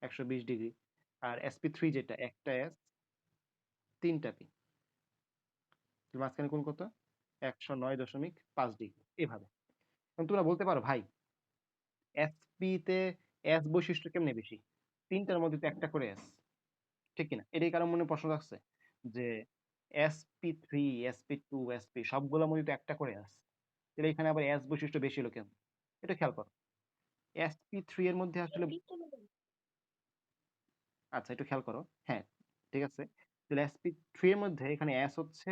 120 ডিগ্রি। আর sp3 যেটা, একটা s তিনটা p, তো মাঝখানে কোণ কত? 109.5 ডিগ্রি। এভাবে। এখন তোমরা বলতে পারো ভাই, sp তে s বৈশিষ্ট্য কেমনে বেশি? তিনটার মধ্যে তো একটা করে s, ঠিক কিনা? এটাই কারো মনে প্রশ্ন রাখছে যে sp3, sp2, sp সবগুলোর মধ্যে তো একটা করে আছে, তাহলে এখানে আবার s বৈশিষ্ট্য বেশি হলো কেন? এটা খেয়াল করো। sp3 এর মধ্যে আসলে আচ্ছা একটু খেয়াল করো। হ্যাঁ, ঠিক আছে। তাহলে sp3 এর মধ্যে এখানে s হচ্ছে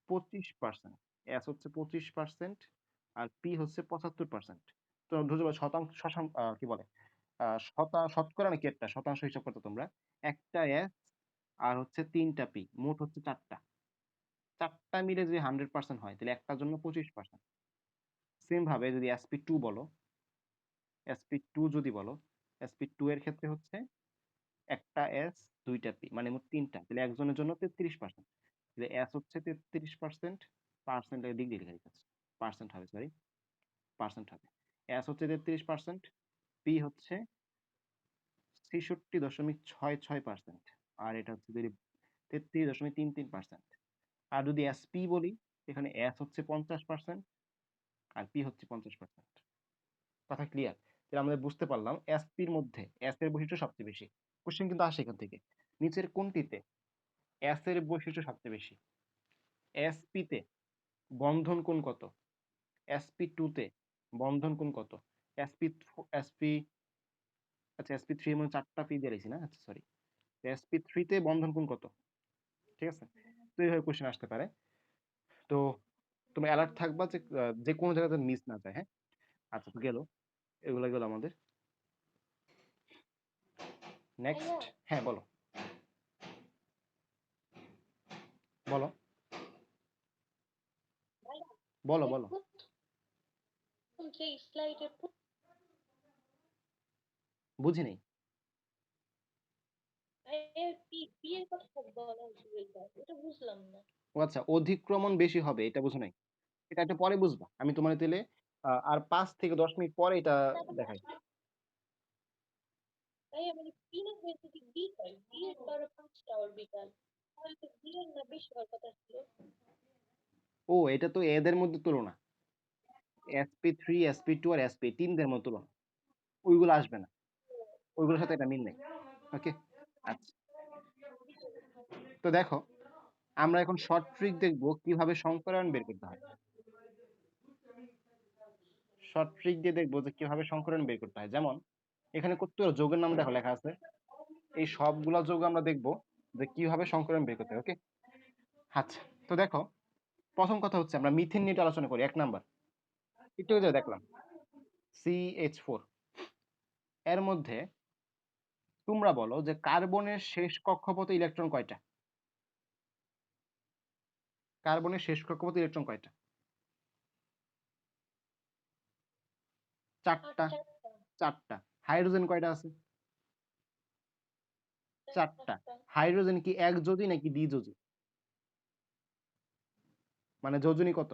25%, s হচ্ছে 25% আর p হচ্ছে 75%। তো ধরো শতাংশ কি বলে শতকরা নাকি একটা শতাংশ হিসাব করতো তোমরা, একটা s আর হচ্ছে 3টা p, মোট হচ্ছে 4টা। 4টা মিলে যদি 100% হয় তাহলে একটার জন্য 25%। সেম ভাবে যদি sp2 বলো, sp2 যদি বলো, sp2 এর ক্ষেত্রে হচ্ছে একটা s, 2টা p, মানে মোট 3টা, তাহলে একজনের জন্য 33%। তাহলে s হচ্ছে 33%, পার্সেন্ট ডিগ্রি লিখে রেখেছে, পার্সেন্ট হবে, সরি পার্সেন্ট হবে। s হচ্ছে 33%, p হচ্ছে 66.66%, আর এটা হচ্ছে যদি 33.33%। আর যদি SP বলি, এখানে s হচ্ছে 50% আর p হচ্ছে 50%। কথা ক্লিয়ার? তাহলে আমরা বুঝতে পারলাম SP এর মধ্যে s এর বৈশিষ্ট্য সবচেয়ে বেশি। কোশ্চেন কিন্তু আসে এখান থেকে, নিচের কোনটিতে s এর বৈশিষ্ট্য সবচেয়ে বেশি? SP তে বন্ধন কোণ কত? SP2 তে বন্ধন কোণ কত? SP SP আচ্ছা SP3 এর মধ্যে 4টা p দিয়ে লিখছি না, আচ্ছা সরি। SP3 তে বন্ধন কোণ কত? ঠিক আছে? তো এইভাবে কোশ্চেন আসতে পারে। তো তুমি অ্যালার্ট থাকবা যে যে কোনো জায়গাতে মিস না যায়, হ্যাঁ? আচ্ছা তো গেল, এগুলো গেল আমাদের। নেক্সট, হ্যাঁ বলো বলো বলো বলো। বুঝি নাই। ও আচ্ছা, অধিক্রমণ বেশি হবে এটা বুঝো নাই? এটা একটু পরে বুঝবা, আমি তোমার তাহলে আর 5 থেকে 10 মিনিট পরে এটা দেখাই। ও এটা তো এদের মধ্যে তুলনা, SP3, SP2 আর SP তিনদের মধ্যে তুলনা, ওইগুলো আসবে না, ওইগুলোর সাথে এটা মিল নেই। ওকে, আচ্ছা তো দেখো, আমরা এখন শর্ট ট্রিক দেখবো কিভাবে সংকরায়ন বের করতে হয়। শর্ট ট্রিক দিয়ে দেখবো যে কিভাবে সংকরায়ন বের করতে হয়। যেমন এখানে কতগুলো যোগের নাম দেখো লেখা আছে, এই সবগুলা যোগ আমরা দেখবো যে কিভাবে সংকরায়ন বের করতে হয়। ওকে, আচ্ছা তো দেখো, প্রথম কথা হচ্ছে আমরা মিথেন নিয়ে আলোচনা করি। 1 নাম্বার, একটু আগে দেখলাম CH4, এর মধ্যে তোমরা বলো যে কার্বনের শেষ কক্ষপথে ইলেকট্রন কয়টা? কার্বনের শেষ কক্ষপথে ইলেকট্রন কয়টা? 4টা। 4টা। হাইড্রোজেন কয়টা আছে? 4টা। হাইড্রোজেন কি একযোজি নাকি দ্বিযোজি? মানে যোজনী কত?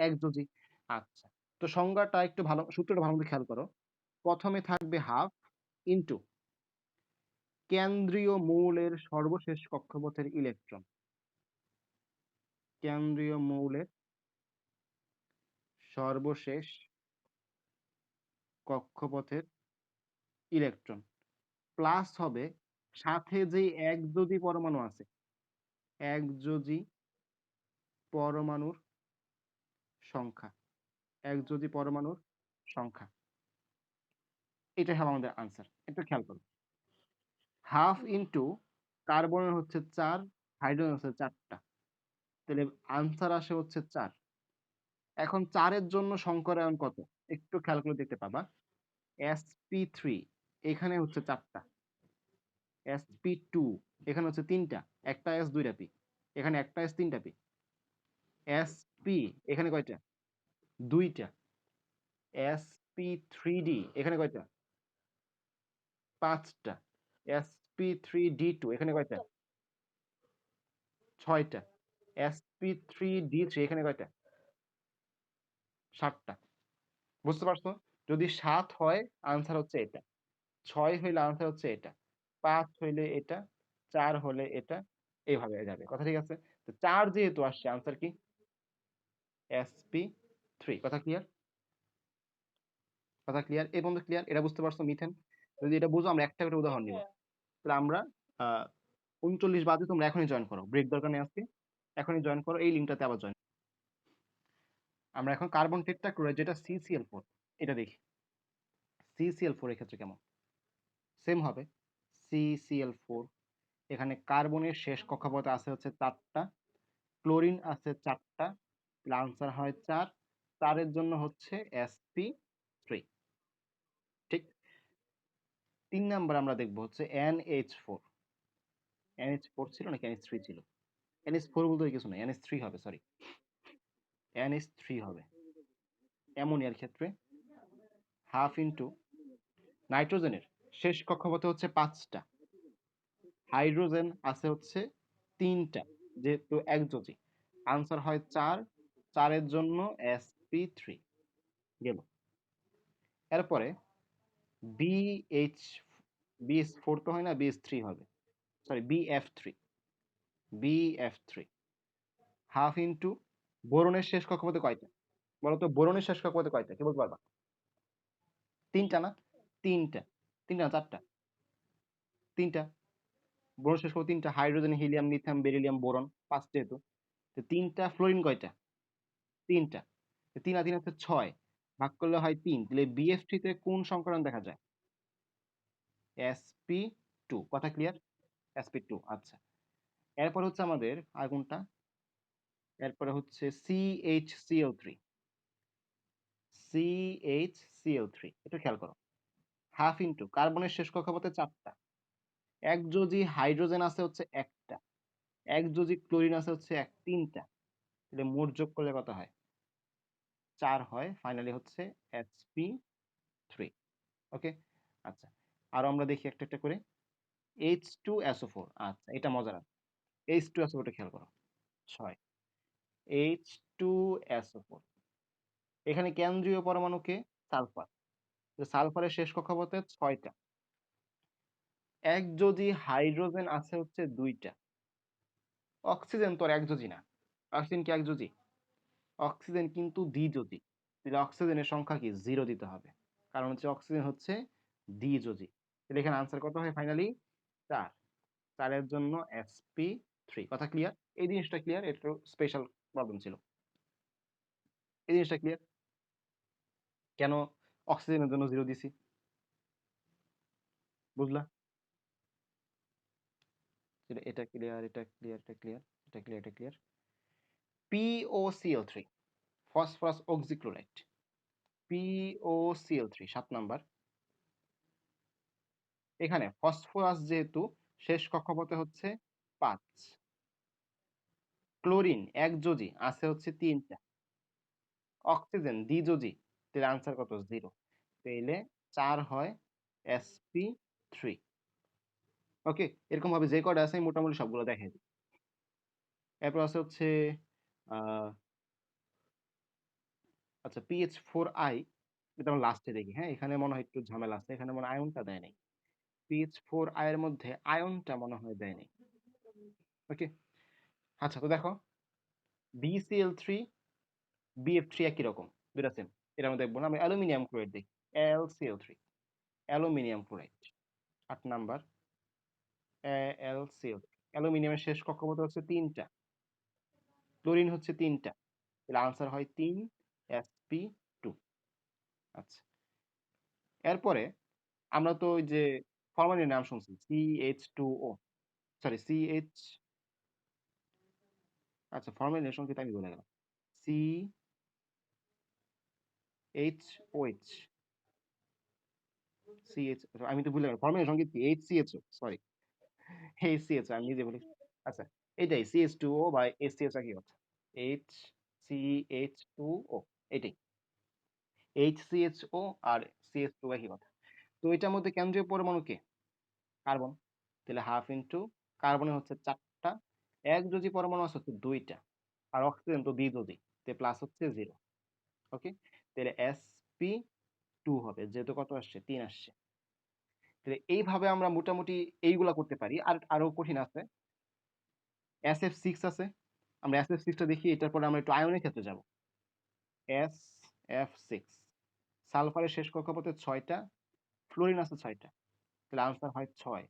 একযোজি। আচ্ছা, তো সংজ্ঞাটা একটু ভালো, সূত্রটা ভালো মতো খেয়াল করো। প্রথমে থাকবে হাফ ইনটু কেন্দ্রীয় মৌলের সর্বশেষ কক্ষপথের ইলেকট্রন। কেন্দ্রীয় মৌলের সর্বশেষ কক্ষপথের ইলেকট্রন প্লাস হবে সাথে যে একযোজি পরমাণু আছে, একযোজি পরমাণুর সংখ্যা, একযোজি পরমাণুর সংখ্যা। এটাই হবে আমাদের আনসার। একটু খেয়াল করো, হাফ ইনটু কার্বনের হচ্ছে 4, হাইড্রোজেন হচ্ছে 4টা, তাহলে আনসার আসে হচ্ছে 4। এখন 4-এর জন্য সংকরায়ন কত? একটু খেয়াল করে দেখতে পাবা, sp3 এখানে হচ্ছে 4টা, sp2 এখানে হচ্ছে 3টা, একটা s 2টা p, এখানে একটা s 3টা p, sp এখানে কয়টা? 2টা, sp3d এখানে কয়টা? 5টা, sp3d2 এখানে কয়টা? 6টা, sp3d3 এখানে কয়টা? 7টা। বুঝতে পারছো? যদি 7 হয় আনসার হচ্ছে এটা, 6 হইলে আনসার হচ্ছে এটা, 5 হইলে এটা, 4 হলে এটা, এইভাবে যাবে। কথা ঠিক আছে? তো 4 যেহেতু আসছে, আনসার কি? sp3। কথা ক্লিয়ার? কথা ক্লিয়ার? এই পর্যন্ত ক্লিয়ার? এটা বুঝতে পারছো মিথেন? যদি এটা বুঝো আমরা একটা করে উদাহরণ নিব। তাহলে আমরা 39 বাজে, তোমরা এখনই জয়েন করো, ব্রেক দরকার নেই আজকে, এখনই জয়েন করো, এই লিঙ্কটাতে আবার জয়েন। আমরা এখন কার্বন টেট্রাক্লোরাইড যেটা CCl4 এটা দেখি। CCl4 এর ক্ষেত্রে কেমন, সেম হবে CCl4। এখানে কার্বনের শেষ কক্ষপথ আছে হচ্ছে 4টা, ক্লোরিন আছে 4টা, আনসার হয় 4, 4 এর জন্য হচ্ছে sp3। ঠিক। 3 নাম্বার আমরা দেখবো হচ্ছে NH4। NH4 ছিল নাকি NH3 ছিল? NH4 বলতে কিছু নাই, NH3 হবে, সরি, NH3 হবে। অ্যামোনিয়ার ক্ষেত্রে হাফ ইন্টু নাইট্রোজেনের শেষ কক্ষপথে হচ্ছে 5টা, হাইড্রোজেন আছে হচ্ছে 3টা, যেহেতু একযোজি, আনসার হয় 4, 4 এর জন্য sp3 গেল। এরপরে BH BH4 তো হয় না, BH3 হবে, sorry BF3, BF3 half into বোরনের শেষ কক্ষপথে কয়টা বলতো? বোরনের শেষ কক্ষপথে কয়টা কি বলতে পারবা? 3টা না? 3টা, 3টা না 4টা? 3টা। বোরন শেষ কক্ষপথ 3টা, hydrogen, helium, lithium, beryllium, boron 5 যেহেতু, তো 3টা। ফ্লোরিন কয়টা? 3টা। 3 আর 3 হচ্ছে 6, ভাগ করলে হয় 3, তাহলে BF3 তে কোন সংকরণ দেখা যায়? sp2। কথা ক্লিয়ার? sp2। আচ্ছা, এরপর হচ্ছে আমাদের আর কোনটা, এরপরে হচ্ছে CHCl3। CHCl3 একটু খেয়াল করো, হাফ ইন্টু কার্বনের শেষ কক্ষপথে 4টা, একযোজি হাইড্রোজেন আছে হচ্ছে 1টা, একযোজি ক্লোরিন আছে হচ্ছে 3টা, তাহলে মোট যোগ করলে কত হয়? 4 হয়, ফাইনালি হচ্ছে sp3। ওকে, আচ্ছা, আরো আমরা দেখি একটা একটা করে। H2SO4, আচ্ছা এটা মজার। H2SO4 টা খেয়াল করো, 6, H2SO4। এখানে কেন্দ্রীয় পরমাণুকে সালফার, সালফারের শেষ কক্ষপথে 6টা, একযোজি হাইড্রোজেন আছে হচ্ছে 2টা, অক্সিজেন তো আর একযোজি না, অক্সিজেন কি একযোজি? অক্সিজেন কিন্তু দ্বিযোজি, তাহলে অক্সিজেনের সংখ্যা কি 0 দিতে হবে, কারণ হচ্ছে অক্সিজেন হচ্ছে দ্বিযোজি। তাহলে এখানে আনসার কত হয় ফাইনালি? 4, 4 এর জন্য sp3। কথা ক্লিয়ার? এই জিনিসটা ক্লিয়ার, একটু স্পেশাল প্রবলেম ছিল, এই জিনিসটা ক্লিয়ার কেন অক্সিজেনের জন্য 0 দিছি, বুঝলা? এটা ক্লিয়ার, এটা ক্লিয়ার, এটা ক্লিয়ার, এটা ক্লিয়ার, এটা clear. POCl3, phosphorus oxychloride, POCl3 7 number. এখানে ফসফরাস যেহেতু শেষ কক্ষপথে হচ্ছে 5, ক্লোরিন একযোজি আছে হচ্ছে 3টা, অক্সিজেন দ্বিযোজি, তাহলে আনসার কত? 0, তাহলে 4 হয় sp3। ওকে, এরকম ভাবে যে কয়টা আছে আমি মোটামুটি সবগুলো দেখাই দিই। এরপর আছে হচ্ছে আহ আচ্ছা PH4i, এটা আমরা লাস্টে দেখি। হ্যাঁ, এখানে মনে হয় একটু ঝামেলা আছে, এখানে মনে হয় আয়নটা দেয় নাই। PH4i এর মধ্যে আয়নটা মনে হয় দেয় নাই। ওকে, আচ্ছা, তো দেখো BCl3 BF3 একই রকম, দুইটা সেম, এটা আমরা দেখবো না, আমি অ্যালুমিনিয়াম ক্লোরাইড দেখি, LCl3, aluminium chloride 8 number, LCl3, অ্যালুমিনিয়ামের শেষ কক্ষপথ হচ্ছে 3টা, ক্লোরিন হচ্ছে 3টা, তাহলে আনসার হয় 3, sp2। আচ্ছা, এরপরে আমরা তো ওই যে ফরমালিনের নাম শুনছি, CH2O, সরি CH, আচ্ছা ফরমালিনের সংকেত আমি বলে গেলাম, CHOH, CH, আমি তো ভুলে গেলাম ফরমালিনের সংকেত কি, HCHO, সরি HCHO, আমি নিজে বলি। আচ্ছা, এটাই CH2O বা HCHO একই কথা, HCH2O, এটাই HCHO আর CH2 একই কথা। তো এটার মধ্যে কেন্দ্রীয় পরমাণু কে? কার্বন, তাহলে হাফ ইন্টু কার্বনের হচ্ছে 4টা, একযোজি পরমাণু আছে হচ্ছে 2টা, আর অক্সিজেন তো দ্বিযোজি, তে প্লাস হচ্ছে 0। ওকে, তাহলে sp2 হবে, যেহেতু কত আসছে? 3 আসছে। তাহলে এইভাবে আমরা মোটামুটি এইগুলা করতে পারি, আর আরো কঠিন আছে, SF6 আছে, আমরা SF6 টা দেখি, এটার পরে আমরা একটু আয়নের ক্ষেত্রে যাব। SF6, সালফারের শেষ কক্ষপথে 6টা, ফ্লোরিন আছে 6টা, তাহলে আনসার হয় 6,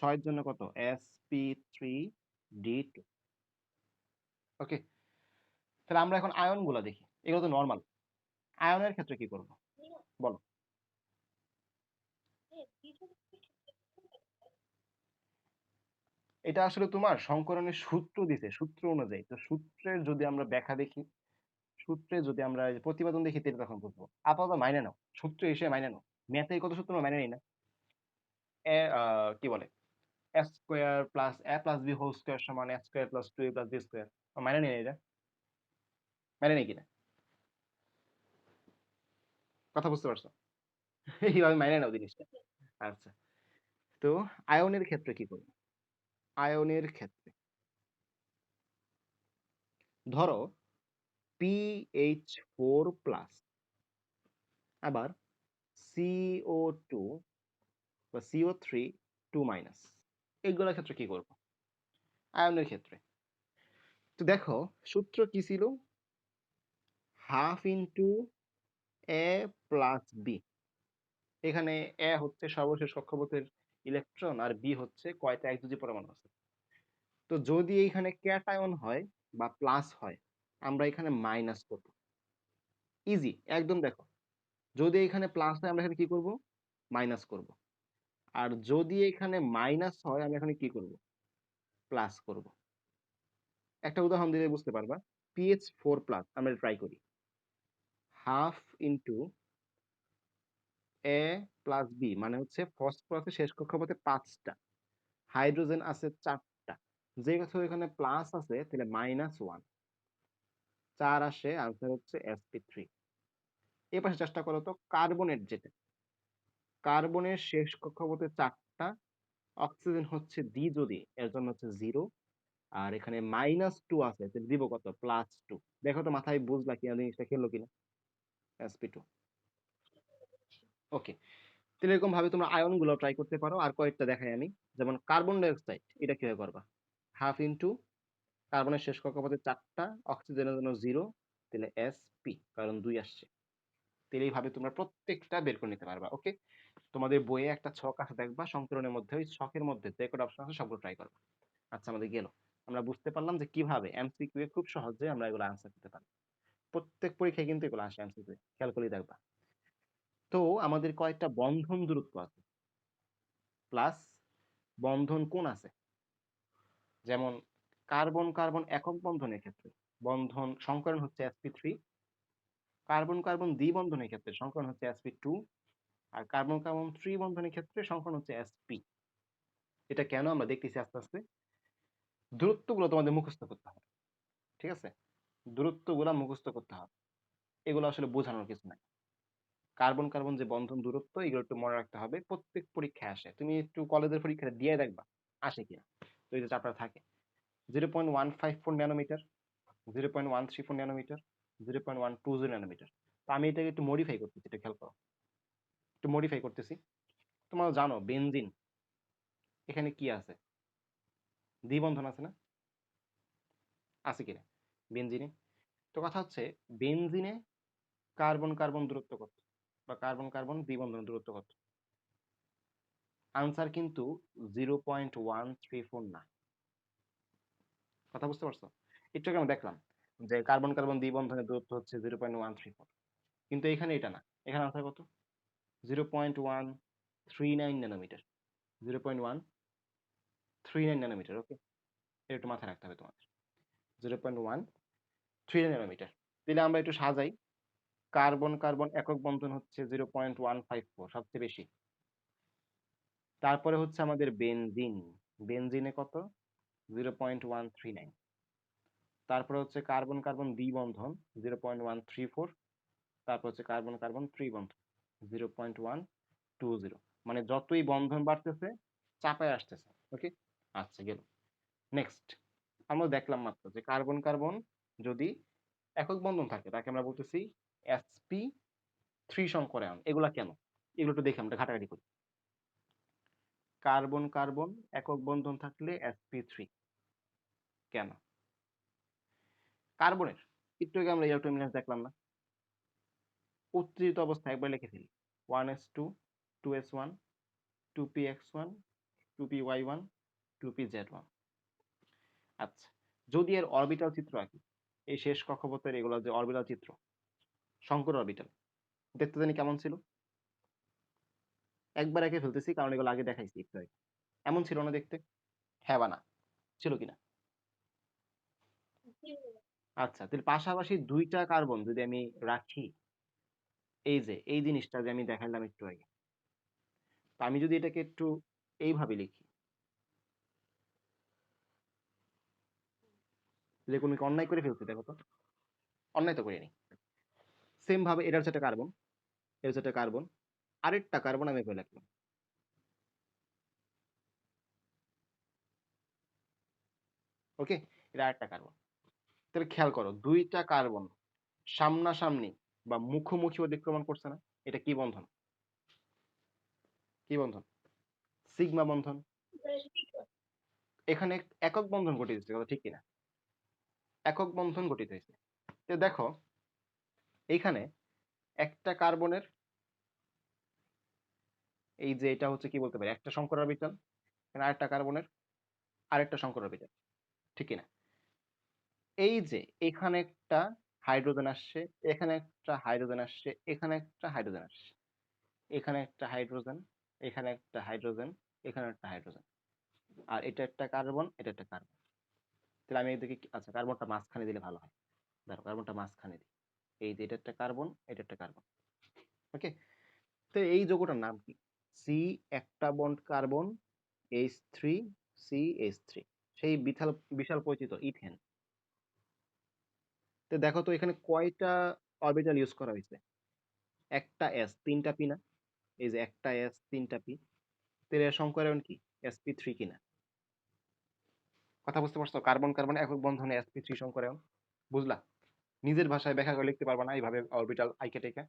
6 এর জন্য কত sp3d2। ওকে, তাহলে আমরা এখন আয়ন গুলা দেখি, এগুলো তো নরমাল। আয়নের ক্ষেত্রে কি করব বলো? এটা আসলে তোমার সংকরণের সূত্র দিছে, সূত্র অনুযায়ী। তো সূত্রের যদি আমরা ব্যাখ্যা দেখি, সূত্রে যদি আমরা প্রতিবেদন দেখি, তাহলে তখন বুঝবো। আপাতত মাইনে নাও, সূত্র হিসেবে মাইনে নাও। ম্যাথে কত সূত্র আমরা মাইনে নিই না? কি বলে, A square plus A plus B whole square সমান A square plus 2a plus B square. মাইনে নিই এটা, মাইনে নেই কিনা? কথা বুঝতে পারছো? এইভাবে মাইনে নাও জিনিসটা। আচ্ছা, তো আয়নের ক্ষেত্রে কি করবো? আয়নের ক্ষেত্রে ধরো PH4 প্লাস আবার CO2 বা CO3 2 মাইনাস, এইগুলোর ক্ষেত্রে কি করব আয়নের ক্ষেত্রে? তো দেখো সূত্র কি ছিল, হাফ ইন্টু এ প্লাস বি। এখানে এ হচ্ছে সর্বশেষ কক্ষপথের ইলেকট্রন, আর বি হচ্ছে কয়টা একযোজি পরমাণু আছে। তো যদি এইখানে ক্যাটায়ন হয় বা প্লাস হয়, আমরা এখানে মাইনাস করব। ইজি একদম। দেখো যদি এখানে প্লাস হয়, আমরা এখানে কি করব? মাইনাস করব। আর যদি এখানে মাইনাস হয়, আমি এখানে কি করব? প্লাস করব। একটা উদাহরণ দিলে বুঝতে পারবা। PH4 প্লাস আমরা ট্রাই করি, হাফ ইন্টু এ প্লাস বি, মানে হচ্ছে ফসফরাসের শেষ কক্ষপথে 5টা, হাইড্রোজেন আছে 4টা, যেহেতু এখানে প্লাস আছে তাহলে -1, 4 আসে, আনসার হচ্ছে sp3। এই পাশে চেষ্টা করো তো কার্বনের, যেটা কার্বনের শেষ কক্ষপথে 4টা, অক্সিজেন হচ্ছে দ্বিযোজী, এর জন্য হচ্ছে 0, আর এখানে -2 আছে, তাহলে দিব কত? +2। দেখো তো মাথায় বুঝলা কিনা, জিনিসটা খেললো কিনা? sp2। ওকে, তাহলে এরকম ভাবে তোমরা আয়ন গুলো ট্রাই করতে পারো। আর কয়েকটা দেখাই আমি, যেমন কার্বন ডাই অক্সাইড, এটা কিভাবে করবা? হাফ ইন্টু কার্বনের শেষ কক্ষপথে 4টা, অক্সিজেনের জন্য 0, তাহলে sp, কারণ 2 আসছে। তাহলে এইভাবে তোমরা প্রত্যেকটা বের করে নিতে পারবা। ওকে, তোমাদের বইয়ে একটা ছক আছে দেখবা, সংকলনের মধ্যে ওই ছকের মধ্যে যে কটা অপশন আছে সবগুলো ট্রাই করবা। আচ্ছা, আমাদের গেল। আমরা বুঝতে পারলাম যে কিভাবে এমসিকিউ এ খুব সহজে আমরা এগুলো আনসার করতে পারি। প্রত্যেক পরীক্ষায় কিন্তু এগুলো আসে এমসিকিউ, খেয়াল করে দেখবা। তো আমাদের কয়েকটা বন্ধন দূরত্ব আছে, প্লাস বন্ধন কোণ আছে। যেমন কার্বন কার্বন একক বন্ধনের ক্ষেত্রে বন্ধন সংকরণ হচ্ছে sp3, কার্বন কার্বন দ্বিবন্ধনের ক্ষেত্রে সংকরণ হচ্ছে sp2, আর কার্বন কার্বন ত্রিবন্ধনের ক্ষেত্রে সংকরণ হচ্ছে sp। এটা কেন আমরা দেখতেছি আস্তে আস্তে। দূরত্বগুলো তোমাদের মুখস্থ করতে হবে, ঠিক আছে? দূরত্বগুলো মুখস্থ করতে হবে, এগুলো আসলে বোঝানোর কিছু নাই। কার্বন কার্বন যে বন্ধন দূরত্ব, এগুলো একটু মনে রাখতে হবে, প্রত্যেক পরীক্ষায় আসে। তুমি একটু কলেজের পরীক্ষাটা দিয়ে দেখবা আসে কিনা। তো এই যে চাপটা থাকে 0.154 ন্যানোমিটার, 0.134 ন্যানোমিটার, 0.120 ন্যানোমিটার। তো আমি এটাকে একটু মডিফাই করতেছি, এটা খেয়াল করো, একটু মডিফাই করতেছি। তোমরা জানো বেনজিন, এখানে কি আছে? দ্বিবন্ধন আছে না? আছে কিনা বেনজিনে? তো কথা হচ্ছে বেনজিনে কার্বন কার্বন দূরত্ব কত, বা কার্বন কার্বন দ্বিবন্ধন দূরত্ব কত? আনসার কিন্তু 0.134 না। কথা বুঝতে পারছো? একটু আগে আমরা দেখলাম যে কার্বন কার্বন দ্বিবন্ধনের দূরত্ব হচ্ছে 0.134, কিন্তু এখানে এটা না। এখানে আনসার কত? 0.139 ন্যানোমিটার, 0.139 ন্যানোমিটার। ওকে, এটা একটু মাথায় রাখতে হবে তোমাদের, 0.139 ন্যানোমিটার। তাহলে আমরা একটু সাজাই। কার্বন কার্বন একক বন্ধন হচ্ছে 0.154, সবচেয়ে বেশি। তারপরে হচ্ছে আমাদের বেনজিন, বেনজিনে কত? 0.139। তারপরে হচ্ছে কার্বন কার্বন দ্বিবন্ধন 0.134। তারপর হচ্ছে কার্বন কার্বন ত্রিবন্ধন 0.120। মানে যতই বন্ধন বাড়তেছে চাপায় আসতেছে। ওকে, আচ্ছা গেল। নেক্সট, আমরা দেখলাম মাত্র যে কার্বন কার্বন যদি একক বন্ধন থাকে তাকে আমরা বলতেছি sp3 সংকরায়ন। এগুলা কেন? এগুলো একটু দেখে আমরা ঘাটাঘাটি করি। কার্বন কার্বন একক বন্ধন থাকলে sp3 কেন? কার্বনের একটু আগে আমরা ইলেকট্রোমিনাস দেখলাম না? উত্তেজিত অবস্থায় একবার লিখে ফেলি, 1s2 2s1 2px1 2p y1 2pz1। আচ্ছা, যদি এর অরবিটাল চিত্র আঁকি, এই শেষ কক্ষপথের এগুলো যে অরবিটাল চিত্র, শঙ্কর অরবিটাল, দেখতে জানি কেমন ছিল? একবার এঁকে ফেলতেছি কারণ এগুলো আগে দেখাইছি একটু আগে। এমন ছিল না দেখতে? হ্যাঁ বা না? ছিল কিনা? আচ্ছা, তাহলে পাশাপাশি ২ টা কার্বন যদি আমি রাখি, এই যে এই জিনিসটা যে আমি দেখাইলাম একটু আগে। তো আমি যদি এটাকে একটু এইভাবে লিখি, যে কোনো কি অন্যায় করে ফেলছি দেখো তো? অন্যায় তো করিনি। সেম ভাবে এটা হচ্ছে একটা কার্বন, এটা হচ্ছে একটা কার্বন, আরেকটা কার্বন আমি এভাবে লিখলাম। ওকে? এটা আরেকটা কার্বন। তাহলে খেয়াল করো ২ টা কার্বন সামনাসামনি বা মুখোমুখি অতিক্রমণ করছে না? এটা কি বন্ধন? কি বন্ধন? সিগমা বন্ধন। এখানে একক বন্ধন গঠিত হচ্ছে, কথা ঠিক কিনা? একক বন্ধন গঠিত হয়েছে। তো দেখো এইখানে একটা কার্বনের, এই যে এটা হচ্ছে কি বলতে পারি, একটা সংকর অরবিটাল, এখানে আরেকটা কার্বনের আরেকটা সংকর অরবিটাল, ঠিক কিনা? এই যে এখানে একটা হাইড্রোজেন আসছে, এখানে একটা হাইড্রোজেন আসছে, এখানে একটা হাইড্রোজেন আসছে, এখানে একটা হাইড্রোজেন, এখানে একটা হাইড্রোজেন, এখানে একটা হাইড্রোজেন, আর এটা একটা কার্বন, এটা একটা কার্বন। তাহলে আমি এদিকে আচ্ছা কার্বনটা মাঝখানে দিলে ভালো হয়। ধরো কার্বনটা মাঝখানে দিই, এই যে এটা একটা কার্বন, এটা একটা কার্বন। ওকে? তো এই যৌগটার নাম কি? সি একটা বন্ড কার্বন, H3 CH3, সেই বিশাল বিশাল পরিচিত ইথেন। তো দেখো তো এখানে কয়টা অরবিটাল ইউজ করা হয়েছে? একটা এস, তিনটা পি না? এই যে একটা এস, তিনটা পি। তাহলে এর সংকরণ কি? sp3 কিনা? কথা বুঝতে পারছো? কার্বন কার্বন একক বন্ধনে sp3 সংকরণ। বুঝলা? নিজের ভাষায় ব্যাখ্যা করে লিখতে পারবা না এইভাবে অরবিটাল আইকা টেকা?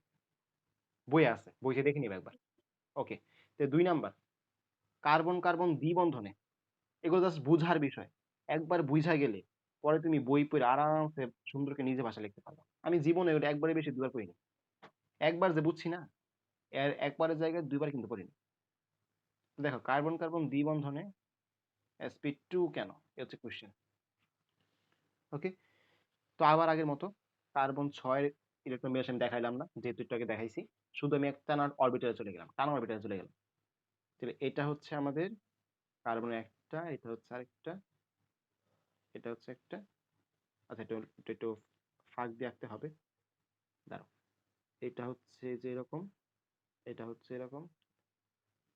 বই আছে, বইতে দেখে নিবে একবার। ওকে, তো ২ নাম্বার, কার্বন কার্বন দ্বিবন্ধনে, এগুলো জাস্ট বুঝার বিষয়। একবার বুঝা গেলে পরে তুমি বই পড়ে আরামসে সুন্দর করে নিজে ভাষা লিখতে পারবা। আমি জীবনে ওটা একবারে বেশি ২ বার পড়িনি। একবার যে বুঝছি না, এর একবারের জায়গায় ২ বার কিন্তু পড়িনি। দেখো কার্বন কার্বন দ্বিবন্ধনে sp2 কেন? এ হচ্ছে কোয়েশ্চেন। ওকে? তো আবার আগের মতো কার্বন ৬ ইলেকট্রন বিন্যাস আমি দেখাইলাম না, যেহেতু একটু আগে দেখাইছি। শুধু আমি একটা টানা অরবিটালে চলে গেলাম, টানা অরবিটালে চলে গেলাম। তাহলে এটা হচ্ছে আমাদের কার্বন একটা, এটা হচ্ছে আরেকটা, এটা হচ্ছে একটা। আচ্ছা এটা এটা একটু ফাঁক দিয়ে আঁকতে হবে, দাঁড়াও। এটা হচ্ছে যে এরকম, এটা হচ্ছে এরকম,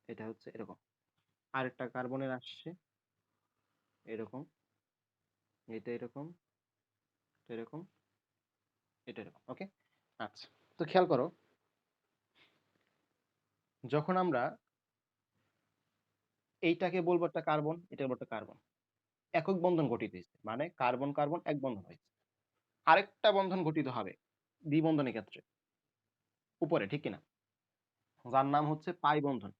এটা হচ্ছে এরকম। আরেকটা কার্বনের আসছে এরকম, এটা এরকম, এটা এরকম, এটা এরকম। ওকে? আচ্ছা, তো খেয়াল করো যখন আমরা এইটাকে বলবো একটা কার্বন, এটা বলবো একটা কার্বন, একক বন্ধন গঠিত হয়েছে, মানে কার্বন কার্বন এক বন্ধন হয়েছে। আরেকটা বন্ধন গঠিত হবে দ্বিবন্ধনের ক্ষেত্রে উপরে, ঠিক কিনা? যার নাম হচ্ছে পাই বন্ধন।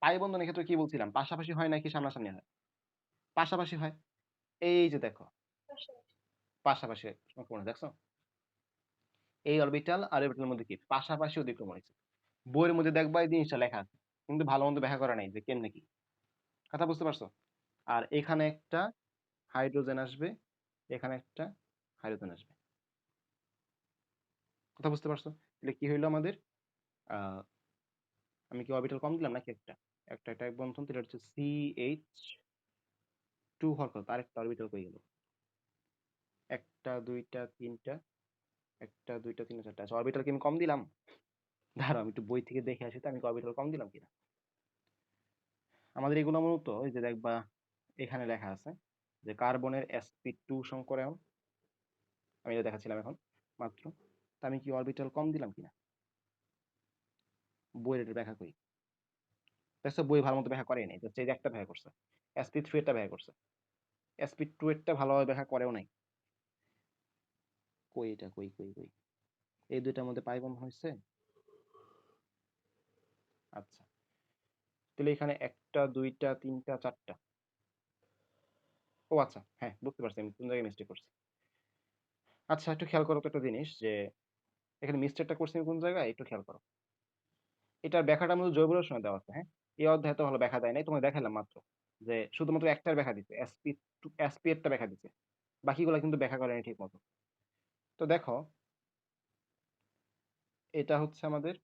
পাই বন্ধনের ক্ষেত্রে কি বলছিলাম, পাশাপাশি হয় নাকি সামনাসামনি হয়? পাশাপাশি হয়। এই যে দেখো পাশাপাশি অতিক্রমণ, দেখছো? এই অরবিটাল আর অরবিটালের মধ্যে কি পাশাপাশি অতিক্রমণ হয়েছে। বইয়ের মধ্যে দেখবা এই জিনিসটা লেখা আছে, কিন্তু ভালো মন্দ ব্যাখ্যা করা নাই যে কেমনে কি। কথা বুঝতে পারছো? আর এখানে একটা হাইড্রোজেন আসবে, এখানে একটা হাইড্রোজেন আসবে। কথা বুঝতে পারছো? তাহলে কি হইলো আমাদের? আহ আমি কি অরবিটাল কম দিলাম নাকি একটা? একটা একটা এক বন্ধন, তাহলে হচ্ছে CH2 হওয়ার কথা, আরেকটা অরবিটাল কই গেল? একটা দুইটা তিনটা, একটা দুইটা তিনটা চারটা। আচ্ছা অরবিটাল কি আমি কম দিলাম? দাঁড়াও আমি একটু বই থেকে দেখে আসি তো আমি কি অরবিটাল কম দিলাম কিনা। আমাদের এগুলো মূলত এই যে দেখবা এখানে লেখা আছে যে কার্বনের sp2 সংকরায়ন, আমি এটা দেখাচ্ছিলাম এখন মাত্র। তা আমি কি অরবিটাল কম দিলাম কিনা? বইয়ের এটা ব্যাখ্যা করি। দেখছো বই ভালো মতো ব্যাখ্যা করেই নাই, জাস্ট এই যে একটা ব্যাখ্যা করছে, sp3 এরটা ব্যাখ্যা করছে, sp2 এরটা ভালোভাবে ব্যাখ্যা করেও নাই। কই এটা, কই কই কই, এই দুইটার মধ্যে পাই বন্ধন হয়েছে। আচ্ছা, তাহলে এখানে একটা দুইটা তিনটা চারটা। ও আচ্ছা হ্যাঁ, বুঝতে পারছি আমি কোন জায়গায় মিস্টেক করছি। আচ্ছা একটু খেয়াল করো তো একটা জিনিস, যে এখানে মিস্টেকটা করছি আমি কোন জায়গায়, একটু খেয়াল করো। এটার ব্যাখ্যাটা আমাদের জৈব রসায়নে দেওয়া আছে, হ্যাঁ? এই অধ্যায়ে তো ভালো ব্যাখ্যা দেয় নাই, তোমাকে দেখালাম মাত্র যে শুধুমাত্র একটার ব্যাখ্যা দিচ্ছে, sp এরটা ব্যাখ্যা দিচ্ছে, বাকিগুলা কিন্তু ব্যাখ্যা করেনি ঠিক মতো। তো দেখো এটা হচ্ছে আমাদের